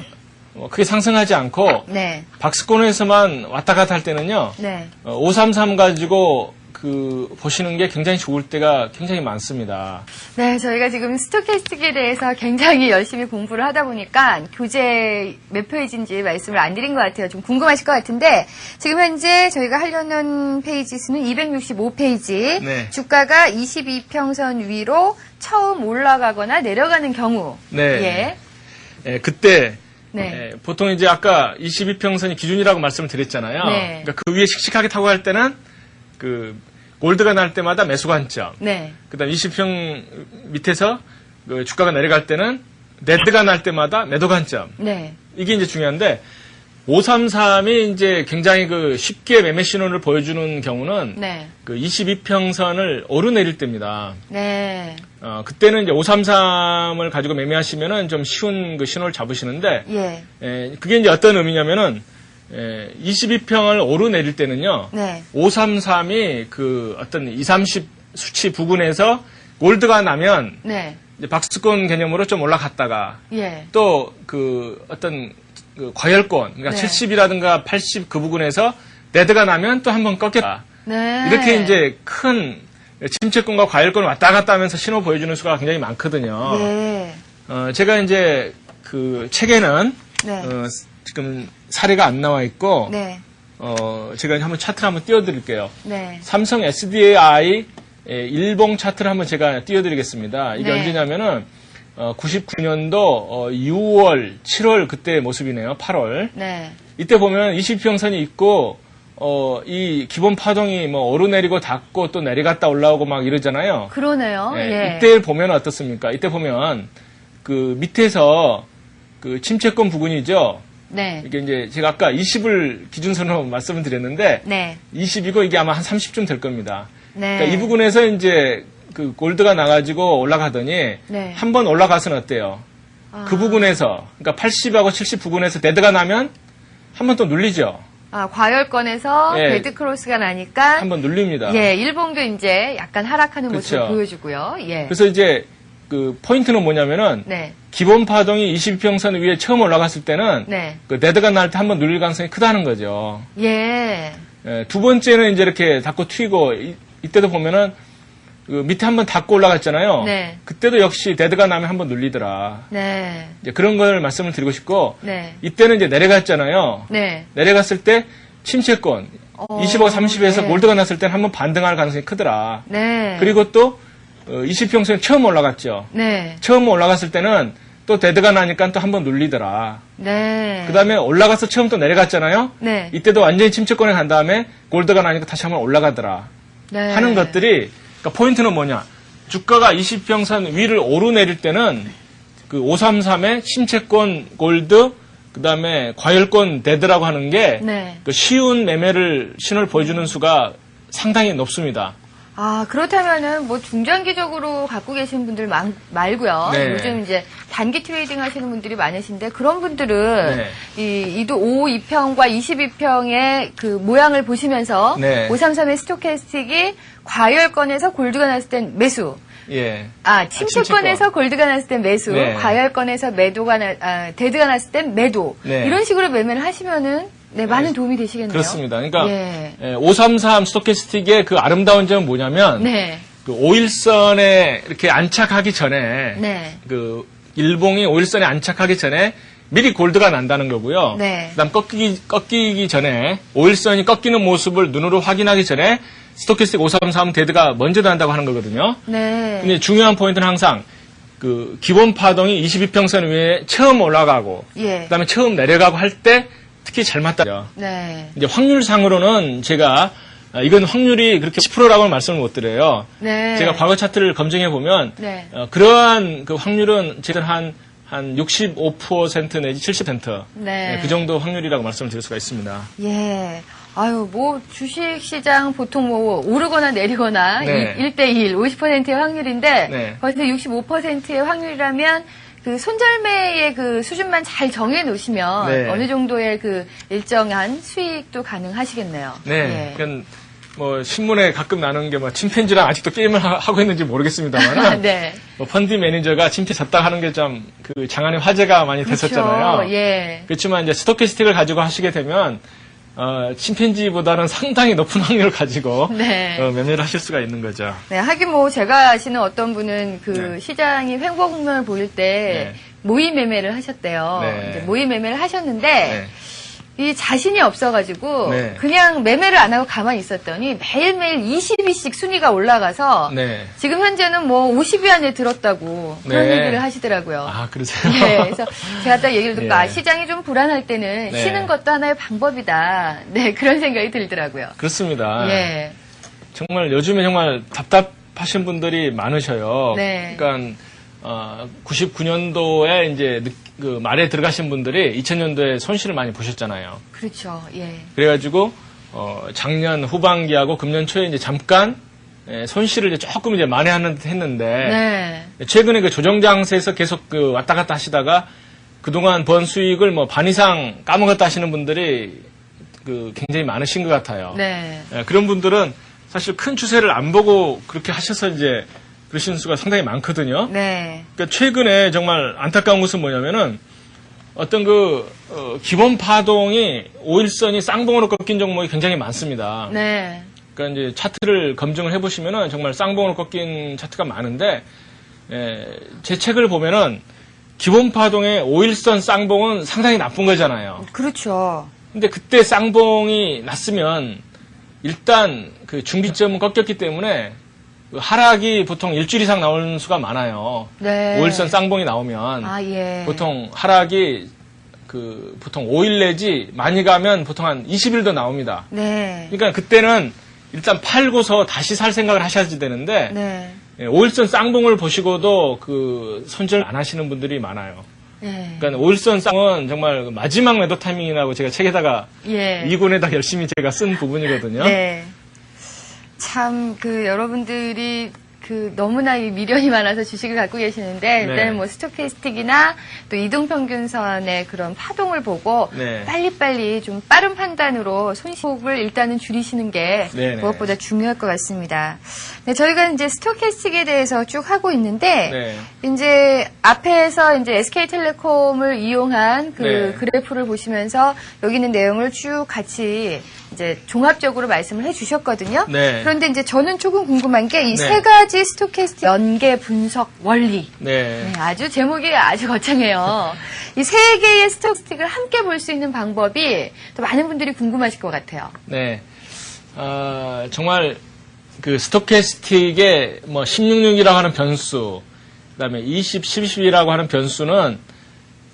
크게 상승하지 않고 네. 박스권에서만 왔다 갔다 할 때는요. 네. 533 가지고 그 보시는 게 굉장히 좋을 때가 굉장히 많습니다. 네, 저희가 지금 스토캐스틱에 대해서 굉장히 열심히 공부를 하다 보니까 교재 몇 페이지인지 말씀을 안 드린 것 같아요. 좀 궁금하실 것 같은데 지금 현재 저희가 하려는 페이지 수는 265페이지. 네. 주가가 22평선 위로 처음 올라가거나 내려가는 경우. 네. 예, 그때 네. 보통 이제 아까 22평선이 기준이라고 말씀을 드렸잖아요. 네. 그러니까 그 위에 씩씩하게 타고 갈 때는 그 골드가 날 때마다 매수 관점. 네. 그다음 20평 밑에서 그 주가가 내려갈 때는 레드가 날 때마다 매도 관점. 네. 이게 이제 중요한데 533이 이제 굉장히 그 쉽게 매매 신호를 보여주는 경우는 네. 그 22평선을 오르내릴 때입니다. 네. 그때는 이제 533을 가지고 매매하시면은 좀 쉬운 그 신호를 잡으시는데 예. 그게 이제 어떤 의미냐면은 22평을 오르내릴 때는요. 네. 533이 그 어떤 2, 30 수치 부근에서 골드가 나면 네. 이제 박스권 개념으로 좀 올라갔다가 예. 또 그 어떤 그 과열권 그러니까 네. 70이라든가 80 그 부근에서 레드가 나면 또 한번 꺾였다. 네. 이렇게 이제 큰 침체권과 과열권을 왔다 갔다 하면서 신호 보여주는 수가 굉장히 많거든요. 네. 제가 이제 그 책에는 네. 지금 사례가 안 나와 있고 네. 제가 한번 차트를 한번 띄워드릴게요. 네. 삼성 SDI 일봉 차트를 한번 제가 띄워드리겠습니다. 이게 네. 언제냐면은 99년도 6월, 7월 그때 모습이네요. 8월. 네. 이때 보면 20평선이 있고 이 기본 파동이 뭐 오르내리고 닿고 또 내려갔다 올라오고 막 이러잖아요. 그러네요. 예. 이때 보면 어떻습니까? 이때 보면 그 밑에서 그 침체권 부근이죠. 네. 이게 이제 제가 아까 20을 기준선으로 말씀을 드렸는데 네. 20이고 이게 아마 한 30쯤 될 겁니다. 네. 그러니까 이 부분에서 이제 그 골드가 나가지고 올라가더니 네. 한 번 올라가서는 어때요? 아. 그 부분에서 그러니까 80하고 70 부근에서 데드가 나면 한 번 또 눌리죠. 과열권에서 예. 데드 크로스가 나니까 한 번 눌립니다. 예, 일본도 이제 약간 하락하는 모습을 그렇죠. 보여주고요. 예. 그래서 이제 그 포인트는 뭐냐면은 네. 기본 파동이 22평선 위에 처음 올라갔을 때는 네. 그 데드가 날 때 한 번 눌릴 가능성이 크다는 거죠. 예. 두 번째는 이제 이렇게 닫고 튀고 이때도 보면은 그 밑에 한번 닫고 올라갔잖아요. 네. 그때도 역시 데드가 나면 한번 눌리더라. 네. 이제 그런 걸 말씀을 드리고 싶고 네. 이때는 이제 내려갔잖아요. 네. 내려갔을 때 침체권 25, 30에서 네. 골드가 났을 때는 한번 반등할 가능성이 크더라. 네. 그리고 또 20평선에 처음 올라갔죠. 네. 처음 올라갔을 때는 또 데드가 나니까 또 한번 눌리더라. 네. 그 다음에 올라가서 처음 또 내려갔잖아요. 네. 이때도 완전히 침체권에 간 다음에 골드가 나니까 다시 한번 올라가더라. 네. 하는 것들이 그러니까 포인트는 뭐냐? 주가가 20평선 위를 오르내릴 때는 그 533의 침체권 골드 그다음에 과열권 데드라고 하는 게 네. 그 쉬운 매매를 신호를 보여주는 수가 상당히 높습니다. 아, 그렇다면은 뭐 중장기적으로 갖고 계신 분들 말고요. 네. 요즘 이제 단기 트레이딩 하시는 분들이 많으신데 그런 분들은 네. 이 52평과 22평의 그 모양을 보시면서 네. 533의 스토캐스틱이 과열권에서 골드가 났을 땐 매수. 예. 침체권에서 골드가 났을 땐 매수, 네. 과열권에서 데드가 났을 땐 매도. 네. 이런 식으로 매매를 하시면은 많은 도움이 되시겠네요. 그렇습니다. 그러니까 예. 533 스토캐스틱의 그 아름다운 점은 뭐냐면 네. 그 5일선에 이렇게 안착하기 전에 네. 그 일봉이 5일선에 안착하기 전에 미리 골드가 난다는 거고요. 네. 그다음 꺾이기 전에 5일선이 꺾이는 모습을 눈으로 확인하기 전에 스토캐스틱 533 데드가 먼저 난다고 하는 거거든요. 네. 근데 중요한 포인트는 항상 그 기본 파동이 22평선 위에 처음 올라가고 예. 그다음에 처음 내려가고 할 때 특히 잘 맞다. 네. 이제 확률상으로는 제가 이건 확률이 그렇게 10%라고는 말씀을 못 드려요. 네. 제가 과거 차트를 검증해 보면 네. 그러한 그 확률은 지금 한 65% 내지 70% 네. 그 정도 확률이라고 말씀을 드릴 수가 있습니다. 예. 아유, 뭐, 주식시장 보통 뭐, 오르거나 내리거나, 네. 1대1, 50%의 확률인데, 네. 벌써 65%의 확률이라면, 그 손절매의 그 수준만 잘 정해 놓으시면, 네. 어느 정도의 그 일정한 수익도 가능하시겠네요. 네. 예. 그러니까 뭐 신문에 가끔 나오는 게 뭐 침팬지랑 아직도 게임을 하고 있는지 모르겠습니다만, 네. 뭐 펀드 매니저가 침팬지 졌다 하는 게 좀 그 장안의 화제가 많이 됐었잖아요. 그렇죠. 예. 그렇지만 이제 스토캐스틱을 가지고 하시게 되면 침팬지보다는 상당히 높은 확률을 가지고 네. 매매를 하실 수가 있는 거죠. 네, 하긴 뭐 제가 아시는 어떤 분은 그 네. 시장이 횡보 국면을 보일 때 네. 모의 매매를 하셨대요. 네. 이제 모의 매매를 하셨는데 네. 이 자신이 없어가지고 네. 그냥 매매를 안 하고 가만히 있었더니 매일매일 20위씩 순위가 올라가서 네. 지금 현재는 뭐 50위 안에 들었다고 그런 네. 얘기를 하시더라고요. 아, 그러세요? 네, 그래서 제가 딱 얘기를 듣고 예. 시장이 좀 불안할 때는 네. 쉬는 것도 하나의 방법이다. 네, 그런 생각이 들더라고요. 그렇습니다. 예. 정말 요즘에 정말 답답하신 분들이 많으셔요. 네. 그러니까 99년도에 이제 그 말에 들어가신 분들이 2000년도에 손실을 많이 보셨잖아요. 그렇죠. 예. 그래가지고 작년 후반기하고 금년 초에 이제 잠깐 손실을 이제 조금 이제 만회하는 듯 했는데 네. 최근에 그 조정 장세에서 계속 그 왔다 갔다 하시다가 그동안 번 수익을 뭐 반 이상 까먹었다 하시는 분들이 그 굉장히 많으신 것 같아요. 네. 그런 분들은 사실 큰 추세를 안 보고 그렇게 하셔서 이제 그러시는 수가 상당히 많거든요. 네. 그러니까 최근에 정말 안타까운 것은 뭐냐면은 어떤 기본 파동이 5일선이 쌍봉으로 꺾인 종목이 굉장히 많습니다. 네. 그러니까 이제 차트를 검증을 해보시면은 정말 쌍봉으로 꺾인 차트가 많은데, 제 책을 보면은 기본 파동의 5일선 쌍봉은 상당히 나쁜 거잖아요. 그렇죠. 근데 그때 쌍봉이 났으면 일단 그 중기점은 꺾였기 때문에 그 하락이 보통 일주일 이상 나오는 수가 많아요. 네. 5일선 쌍봉이 나오면 아, 예. 보통 하락이 보통 5일 내지 많이 가면 보통 한 20일도 나옵니다. 네. 그러니까 그때는 일단 팔고서 다시 살 생각을 하셔야지 되는데 네. 5일선 쌍봉을 보시고도 그 손절 안 하시는 분들이 많아요. 네. 그러니까 5일선 쌍봉은 정말 마지막 매도 타이밍이라고 제가 책에다가 예. 2권에다 열심히 제가 쓴 부분이거든요. 네. 참, 여러분들이 너무나 이 미련이 많아서 주식을 갖고 계시는데, 일단은 네. 뭐 스토캐스틱이나 또 이동평균선의 그런 파동을 보고, 네. 빨리빨리 좀 빠른 판단으로 손실을 일단은 줄이시는 게 네네. 무엇보다 중요할 것 같습니다. 네, 저희가 이제 스토캐스틱에 대해서 쭉 하고 있는데, 네. 이제 앞에서 이제 SK텔레콤을 이용한 네. 그래프를 보시면서 여기 있는 내용을 쭉 같이 이제 종합적으로 말씀을 해주셨거든요. 네. 그런데 이제 저는 조금 궁금한 게 이 네. 세 가지 스토캐스틱 연계 분석 원리. 네. 네, 아주 제목이 아주 거창해요. 이 세 개의 스토캐스틱을 함께 볼 수 있는 방법이 또 많은 분들이 궁금하실 것 같아요. 네. 정말 그 스토캐스틱의 뭐 166이라고 하는 변수, 그다음에 20, 10이라고 하는 변수는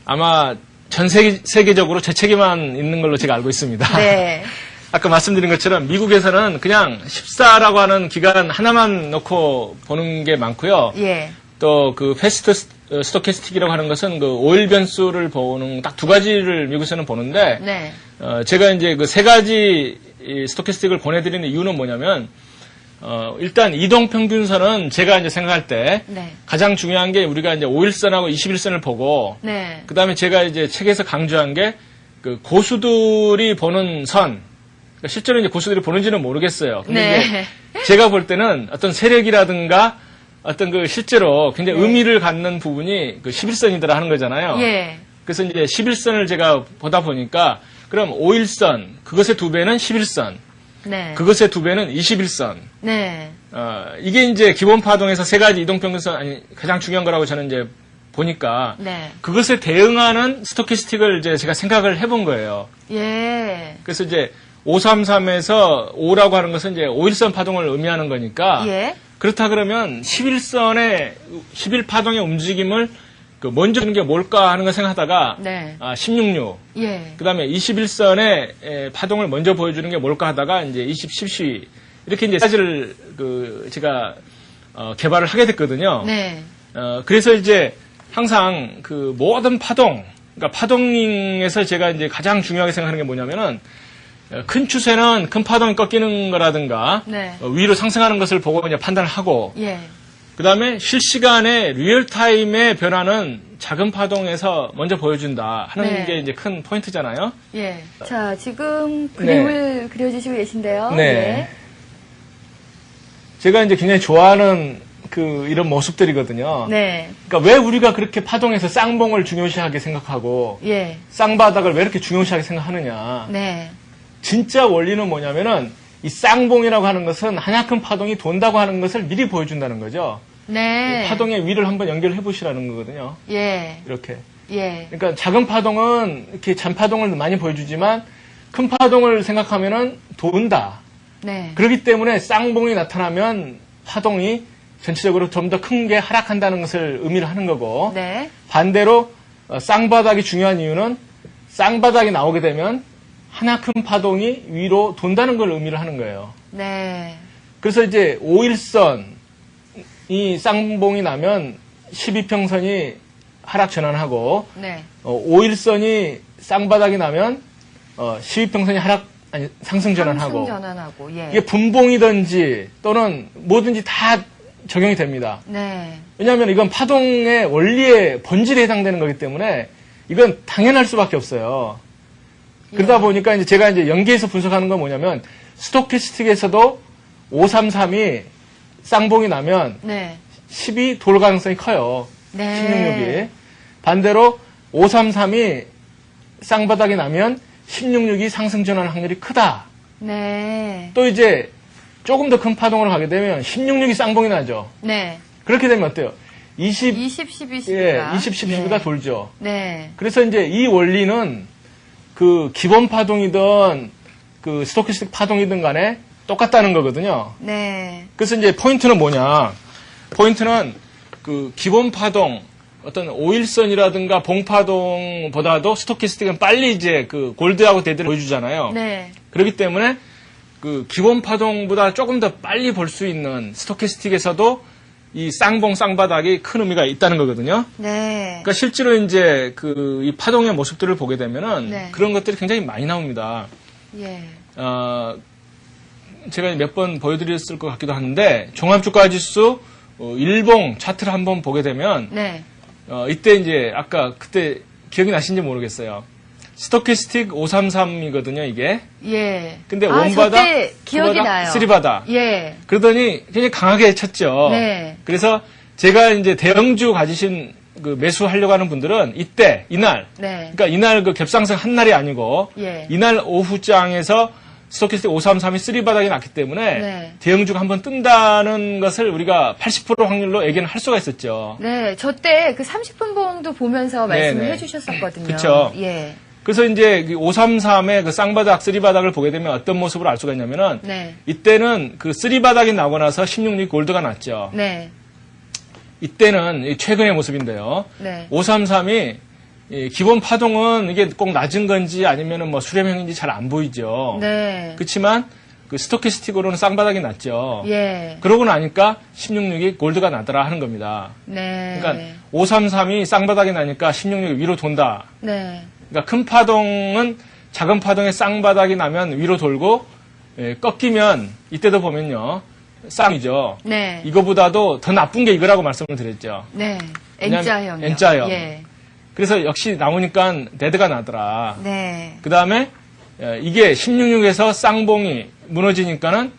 아마 전 세계적으로 제 책에만 있는 걸로 제가 알고 있습니다. 네. 아까 말씀드린 것처럼 미국에서는 그냥 14라고 하는 기간 하나만 놓고 보는 게 많고요. 예. 또 그 패스트 스토캐스틱이라고 하는 것은 그 5일 변수를 보는 딱 두 가지를 미국에서는 보는데 네. 제가 이제 그 세 가지 이 스토캐스틱을 보내드리는 이유는 뭐냐면 일단 이동평균선은 제가 이제 생각할 때 네. 가장 중요한 게 우리가 이제 5일선하고 21선을 보고 네. 그 다음에 제가 이제 책에서 강조한 게 그 고수들이 보는 선. 그러니까 실제로 이제 고수들이 보는지는 모르겠어요. 근데 네. 이제 제가 볼 때는 어떤 세력이라든가 어떤 그 실제로 굉장히 네. 의미를 갖는 부분이 그 11선이더라 하는 거잖아요. 예. 그래서 이제 11선을 제가 보다 보니까 그럼 5일선, 그것의 2배는 11선, 네. 그것의 2배는 21선. 네. 이게 이제 기본 파동에서 세 가지 이동평균선, 아니, 가장 중요한 거라고 저는 이제 보니까 네. 그것에 대응하는 스토캐스틱을 이제 제가 생각을 해본 거예요. 예. 그래서 이제 533에서 5라고 하는 것은 이제 5일선 파동을 의미하는 거니까 예. 그렇다 그러면 11파동의 움직임을 그 먼저 하는 게 뭘까 하는 걸 생각하다가 네. 16류 예. 그 다음에 21선의 파동을 먼저 보여주는 게 뭘까 하다가 이제 10 이렇게 이제 사실을 그 제가 개발을 하게 됐거든요. 네. 그래서 이제 항상 그 모든 파동, 그러니까 파동에서 제가 이제 가장 중요하게 생각하는 게 뭐냐면은 큰 추세는 큰 파동이 꺾이는 거라든가 네. 위로 상승하는 것을 보고 이제 판단을 하고 예. 그 다음에 실시간에 리얼타임의 변화는 작은 파동에서 먼저 보여준다 하는 네. 게 이제 큰 포인트잖아요. 예. 자, 지금 그림을 그려주시고 계신데요. 네. 예. 제가 이제 굉장히 좋아하는 그 이런 모습들이거든요. 네. 그러니까 왜 우리가 그렇게 파동에서 쌍봉을 중요시하게 생각하고 예. 쌍바닥을 왜 이렇게 중요시하게 생각하느냐. 네. 진짜 원리는 뭐냐면은 이 쌍봉이라고 하는 것은 하나큰 파동이 돈다고 하는 것을 미리 보여준다는 거죠. 네. 파동의 위를 한번 연결해 보시라는 거거든요. 예. 이렇게. 예. 그러니까 작은 파동은 이렇게 잔파동을 많이 보여주지만 큰 파동을 생각하면은 돈다. 네. 그렇기 때문에 쌍봉이 나타나면 파동이 전체적으로 좀 더 큰 게 하락한다는 것을 의미를 하는 거고 네. 반대로 쌍바닥이 중요한 이유는 쌍바닥이 나오게 되면 하나 큰 파동이 위로 돈다는 걸 의미를 하는 거예요. 네. 그래서 이제 5일선이 쌍봉이 나면 12평선이 하락 전환하고 네. 5일선이 쌍바닥이 나면 12평선이 상승 전환하고 상승 전환하고. 예. 이게 분봉이든지 또는 뭐든지 다 적용이 됩니다. 네. 왜냐하면 이건 파동의 원리의 본질에 해당되는 거기 때문에 이건 당연할 수밖에 없어요. 그러다 예. 보니까 이제 제가 이제 연계해서 분석하는 건 뭐냐면 스토캐스틱에서도 533이 쌍봉이 나면 네. 10이 돌 가능성이 커요. 네. 16.6이. 반대로 533이 쌍바닥이 나면 16.6이 상승 전환 확률이 크다. 네. 또 이제 조금 더 큰 파동으로 가게 되면 16.6이 쌍봉이 나죠. 네. 그렇게 되면 어때요? 20, 20, 12, 12가. 예, 20, 12가 돌죠. 네. 그래서 이제 이 원리는 그 기본 파동이든 그 스토캐스틱 파동이든 간에 똑같다는 거거든요. 네. 그래서 이제 포인트는 뭐냐? 포인트는 그 기본 파동, 어떤 5일선이라든가 봉파동보다도 스토캐스틱은 빨리 이제 그 골드하고 데드를 보여주잖아요. 네. 그렇기 때문에 그 기본 파동보다 조금 더 빨리 볼 수 있는 스토캐스틱에서도 이 쌍봉, 쌍바닥이 큰 의미가 있다는 거거든요. 네. 그러니까 실제로 이제 그 이 파동의 모습들을 보게 되면은 네. 그런 것들이 굉장히 많이 나옵니다. 예. 제가 몇 번 보여드렸을 것 같기도 한데 종합주가지수 일봉 차트를 한번 보게 되면 네. 이때 이제 아까 그때 기억이 나신지 모르겠어요. 스토캐스틱 533이거든요, 이게. 예. 근데 아, 원바닥, 저때 기억이 투바닥, 나요. 쓰리바닥. 예. 그러더니 굉장히 강하게 쳤죠. 네. 그래서 제가 이제 대형주 가지신 그 매수하려고 하는 분들은 이때, 이날. 네. 그러니까 이날 그 갭상승 한 날이 아니고 예. 이날 오후장에서 스토캐스틱 533이 쓰리바닥이 났기 때문에 네. 대형주가 한번 뜬다는 것을 우리가 80% 확률로 예견을 할 수가 있었죠. 네. 저 때 그 30분 봉도 보면서 말씀을 네네. 해주셨었거든요. 그쵸. 예. 그래서 이제 533의 그 쌍바닥, 쓰리바닥을 보게 되면 어떤 모습을 알 수가 있냐면은 네. 이때는 그 쓰리바닥이 나고 나서 16리 골드가 났죠. 네. 이때는 최근의 모습인데요. 네. 533이 기본 파동은 이게 꼭 낮은 건지 아니면은 뭐 수렴형인지 잘 안 보이죠. 네. 그렇지만 그 스토캐스틱으로는 쌍바닥이 났죠. 예. 그러고 나니까 16.6이 골드가 나더라 하는 겁니다. 네. 그러니까 533이 쌍바닥이 나니까 16.6이 위로 돈다. 네. 그러니까 큰 파동은 작은 파동에 쌍바닥이 나면 위로 돌고 꺾이면 이때도 보면요. 쌍이죠. 네. 이거보다도 더 나쁜 게 이거라고 말씀을 드렸죠. 네. 왜냐면 N자형. N자형. 예. 그래서 역시 나오니까 데드가 나더라. 네. 그 다음에 이게 16.6에서 쌍봉이 무너지니까는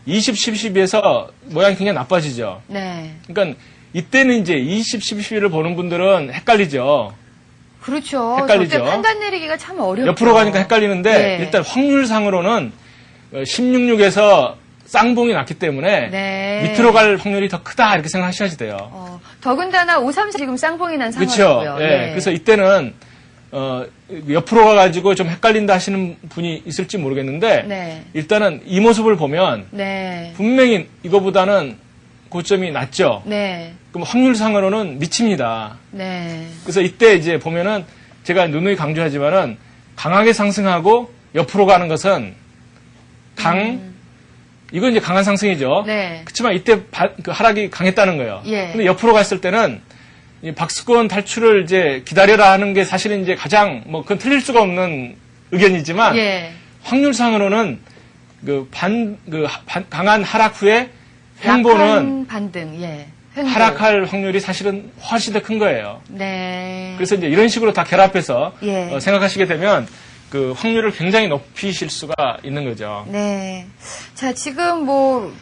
20, 10, 12에서 모양이 굉장히 나빠지죠. 네. 그러니까 이때는 이제 20, 10, 12를 보는 분들은 헷갈리죠. 그렇죠. 헷갈리죠. 절대 판단 내리기가 참 어렵죠. 옆으로 가니까 헷갈리는데 네. 일단 확률상으로는 16.6에서 쌍봉이 났기 때문에 네. 밑으로 갈 확률이 더 크다 이렇게 생각하셔야지 돼요. 더군다나 534 지금 쌍봉이 난 그렇죠. 상황이고요. 예. 네. 그래서 이때는 옆으로 가가지고 좀 헷갈린다 하시는 분이 있을지 모르겠는데 네. 일단은 이 모습을 보면 네. 분명히 이거보다는 고점이 낮죠. 네. 그럼 확률상으로는 미칩니다. 네. 그래서 이때 이제 보면은 제가 누누이 강조하지만은 강하게 상승하고 옆으로 가는 것은 이건 이제 강한 상승이죠. 네. 그렇지만 이때 그 하락이 강했다는 거예요. 예. 근데 옆으로 갔을 때는 이 박스권 탈출을 이제 기다려라 하는 게 사실은 이제 가장 그건 틀릴 수가 없는 의견이지만 예. 확률상으로는 강한 하락 후에 횡보는 약한 반등. 예. 횡보. 하락할 확률이 사실은 훨씬 더 큰 거예요. 네. 그래서 이제 이런 식으로 다 결합해서 예. 생각하시게 되면 그 확률을 굉장히 높이실 수가 있는 거죠. 네. 자, 지금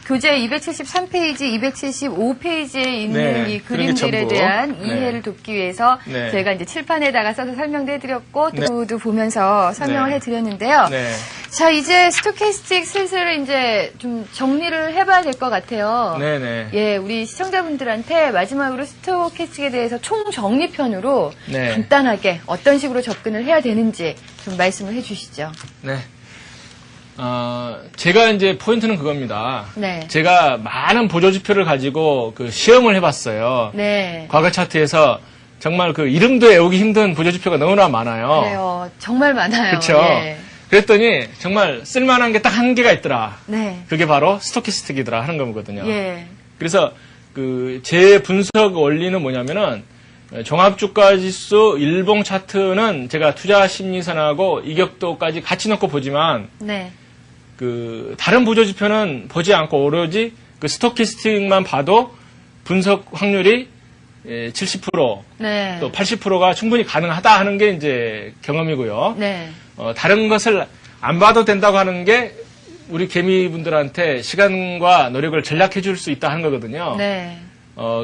교재 273페이지, 275페이지에 있는 네, 이 그런 게 그림들에 전부. 대한 네. 이해를 돕기 위해서 네. 저희가 이제 칠판에다가 써서 설명도 해드렸고, 네. 또 보면서 설명을 네. 해드렸는데요. 네. 자, 이제 스토캐스틱 슬슬 이제 좀 정리를 해봐야 될 것 같아요. 네네. 예, 우리 시청자분들한테 마지막으로 스토캐스틱에 대해서 총정리편으로 네. 간단하게 어떤 식으로 접근을 해야 되는지 좀 말씀을 해주시죠. 네. 제가 이제 포인트는 그겁니다. 네. 제가 많은 보조지표를 가지고 그 시험을 해봤어요. 네. 과거 차트에서 정말 그 이름도 외우기 힘든 보조지표가 너무나 많아요. 그래요. 정말 많아요. 그렇죠. 예. 그랬더니 정말 쓸만한 게 딱 한 개가 있더라. 네. 그게 바로 스토키스틱이더라 하는 거거든요. 예. 그래서 제 분석 원리는 뭐냐면은 종합주가지수 일봉 차트는 제가 투자심리선하고 이격도까지 같이 넣고 보지만 네. 다른 보조지표는 보지 않고 오로지 스토키스틱만 봐도 분석 확률이 70% 네. 또 80%가 충분히 가능하다 하는 게 이제 경험이고요. 네. 다른 것을 안 봐도 된다고 하는 게 우리 개미분들한테 시간과 노력을 절약해 줄 수 있다 하는 거거든요. 네.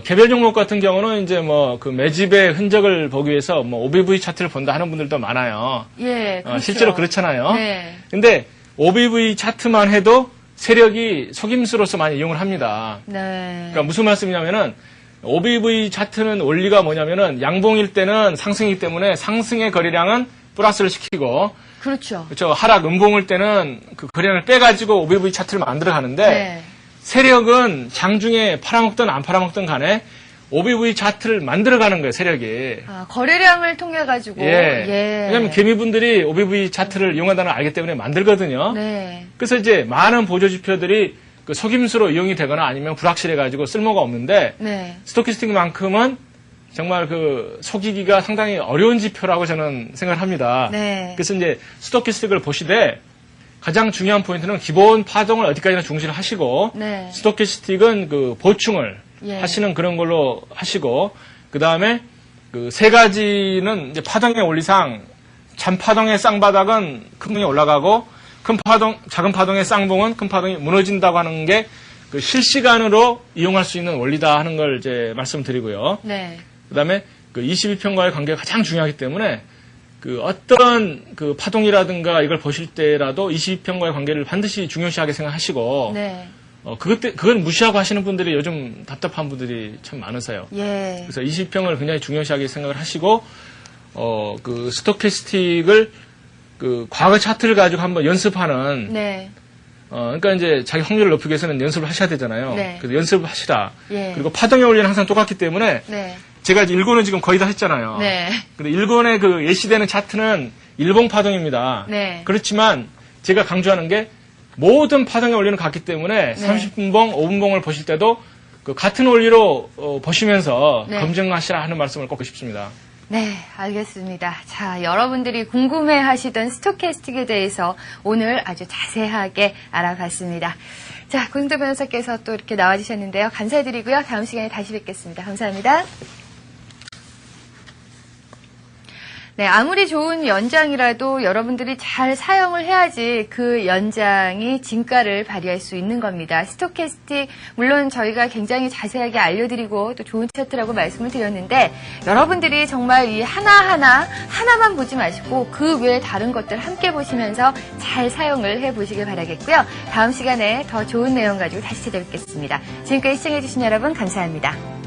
개별 종목 같은 경우는 이제 매집의 흔적을 보기 위해서 OBV 차트를 본다 하는 분들도 많아요. 예. 그렇죠. 실제로 그렇잖아요. 네. 근데 OBV 차트만 해도 세력이 속임수로서 많이 이용을 합니다. 네. 그러니까 무슨 말씀이냐면은 OBV 차트는 원리가 뭐냐면은 양봉일 때는 상승이기 때문에 상승의 거래량은 플러스를 시키고 그렇죠. 그렇죠. 하락 음봉일 때는 그 거래량을 빼가지고 OBV 차트를 만들어 가는데 네. 세력은 장중에 팔아먹든 안 팔아먹든 간에 OBV 차트를 만들어가는 거예요, 세력이. 거래량을 통해가지고. 예. 왜냐면 개미분들이 OBV 차트를 이용한다는 걸 알기 때문에 만들거든요. 네. 그래서 이제 많은 보조지표들이 속임수로 이용이 되거나 아니면 불확실해가지고 쓸모가 없는데, 네. 스토키스틱만큼은 정말 속이기가 상당히 어려운 지표라고 저는 생각을 합니다. 네. 그래서 이제 스토키스틱을 보시되, 가장 중요한 포인트는 기본 파동을 어디까지나 중시를 하시고, 네. 스토키스틱은 보충을 예. 하시는 그런 걸로 하시고, 그 다음에 세 가지는 이제 파동의 원리상, 잔파동의 쌍바닥은 큰 봉이 올라가고, 작은 파동의 쌍봉은 큰 파동이 무너진다고 하는 게 실시간으로 이용할 수 있는 원리다 하는 걸 이제 말씀드리고요. 네. 그 다음에 22평과의 관계가 가장 중요하기 때문에 어떤 파동이라든가 이걸 보실 때라도 22평과의 관계를 반드시 중요시하게 생각하시고, 네. 그걸 무시하고 하시는 분들이 요즘 답답한 분들이 참 많으세요. 예. 그래서 20평을 굉장히 중요시하게 생각을 하시고, 스토캐스틱을 과거 차트를 가지고 한번 연습하는, 네. 그러니까 이제 자기 확률을 높이기 위해서는 연습을 하셔야 되잖아요. 네. 그래서 연습을 하시라. 예. 그리고 파동의 원리는 항상 똑같기 때문에, 네. 제가 1권은 지금 거의 다 했잖아요. 네. 근데 1권의 예시되는 차트는 일봉 파동입니다. 네. 그렇지만 제가 강조하는 게 모든 파동의 원리는 같기 때문에 네. 30분봉, 5분봉을 보실 때도 같은 원리로 보시면서 네. 검증하시라 하는 말씀을 꼭 싶습니다. 네, 알겠습니다. 자, 여러분들이 궁금해 하시던 스토캐스틱에 대해서 오늘 아주 자세하게 알아봤습니다. 자, 고승도 변호사께서 또 이렇게 나와주셨는데요. 감사드리고요. 다음 시간에 다시 뵙겠습니다. 감사합니다. 네, 아무리 좋은 연장이라도 여러분들이 잘 사용을 해야지 그 연장이 진가를 발휘할 수 있는 겁니다. 스토캐스틱, 물론 저희가 굉장히 자세하게 알려드리고 또 좋은 차트라고 말씀을 드렸는데 여러분들이 정말 이 하나만 보지 마시고 그 외에 다른 것들 함께 보시면서 잘 사용을 해보시길 바라겠고요. 다음 시간에 더 좋은 내용 가지고 다시 찾아뵙겠습니다. 지금까지 시청해주신 여러분 감사합니다.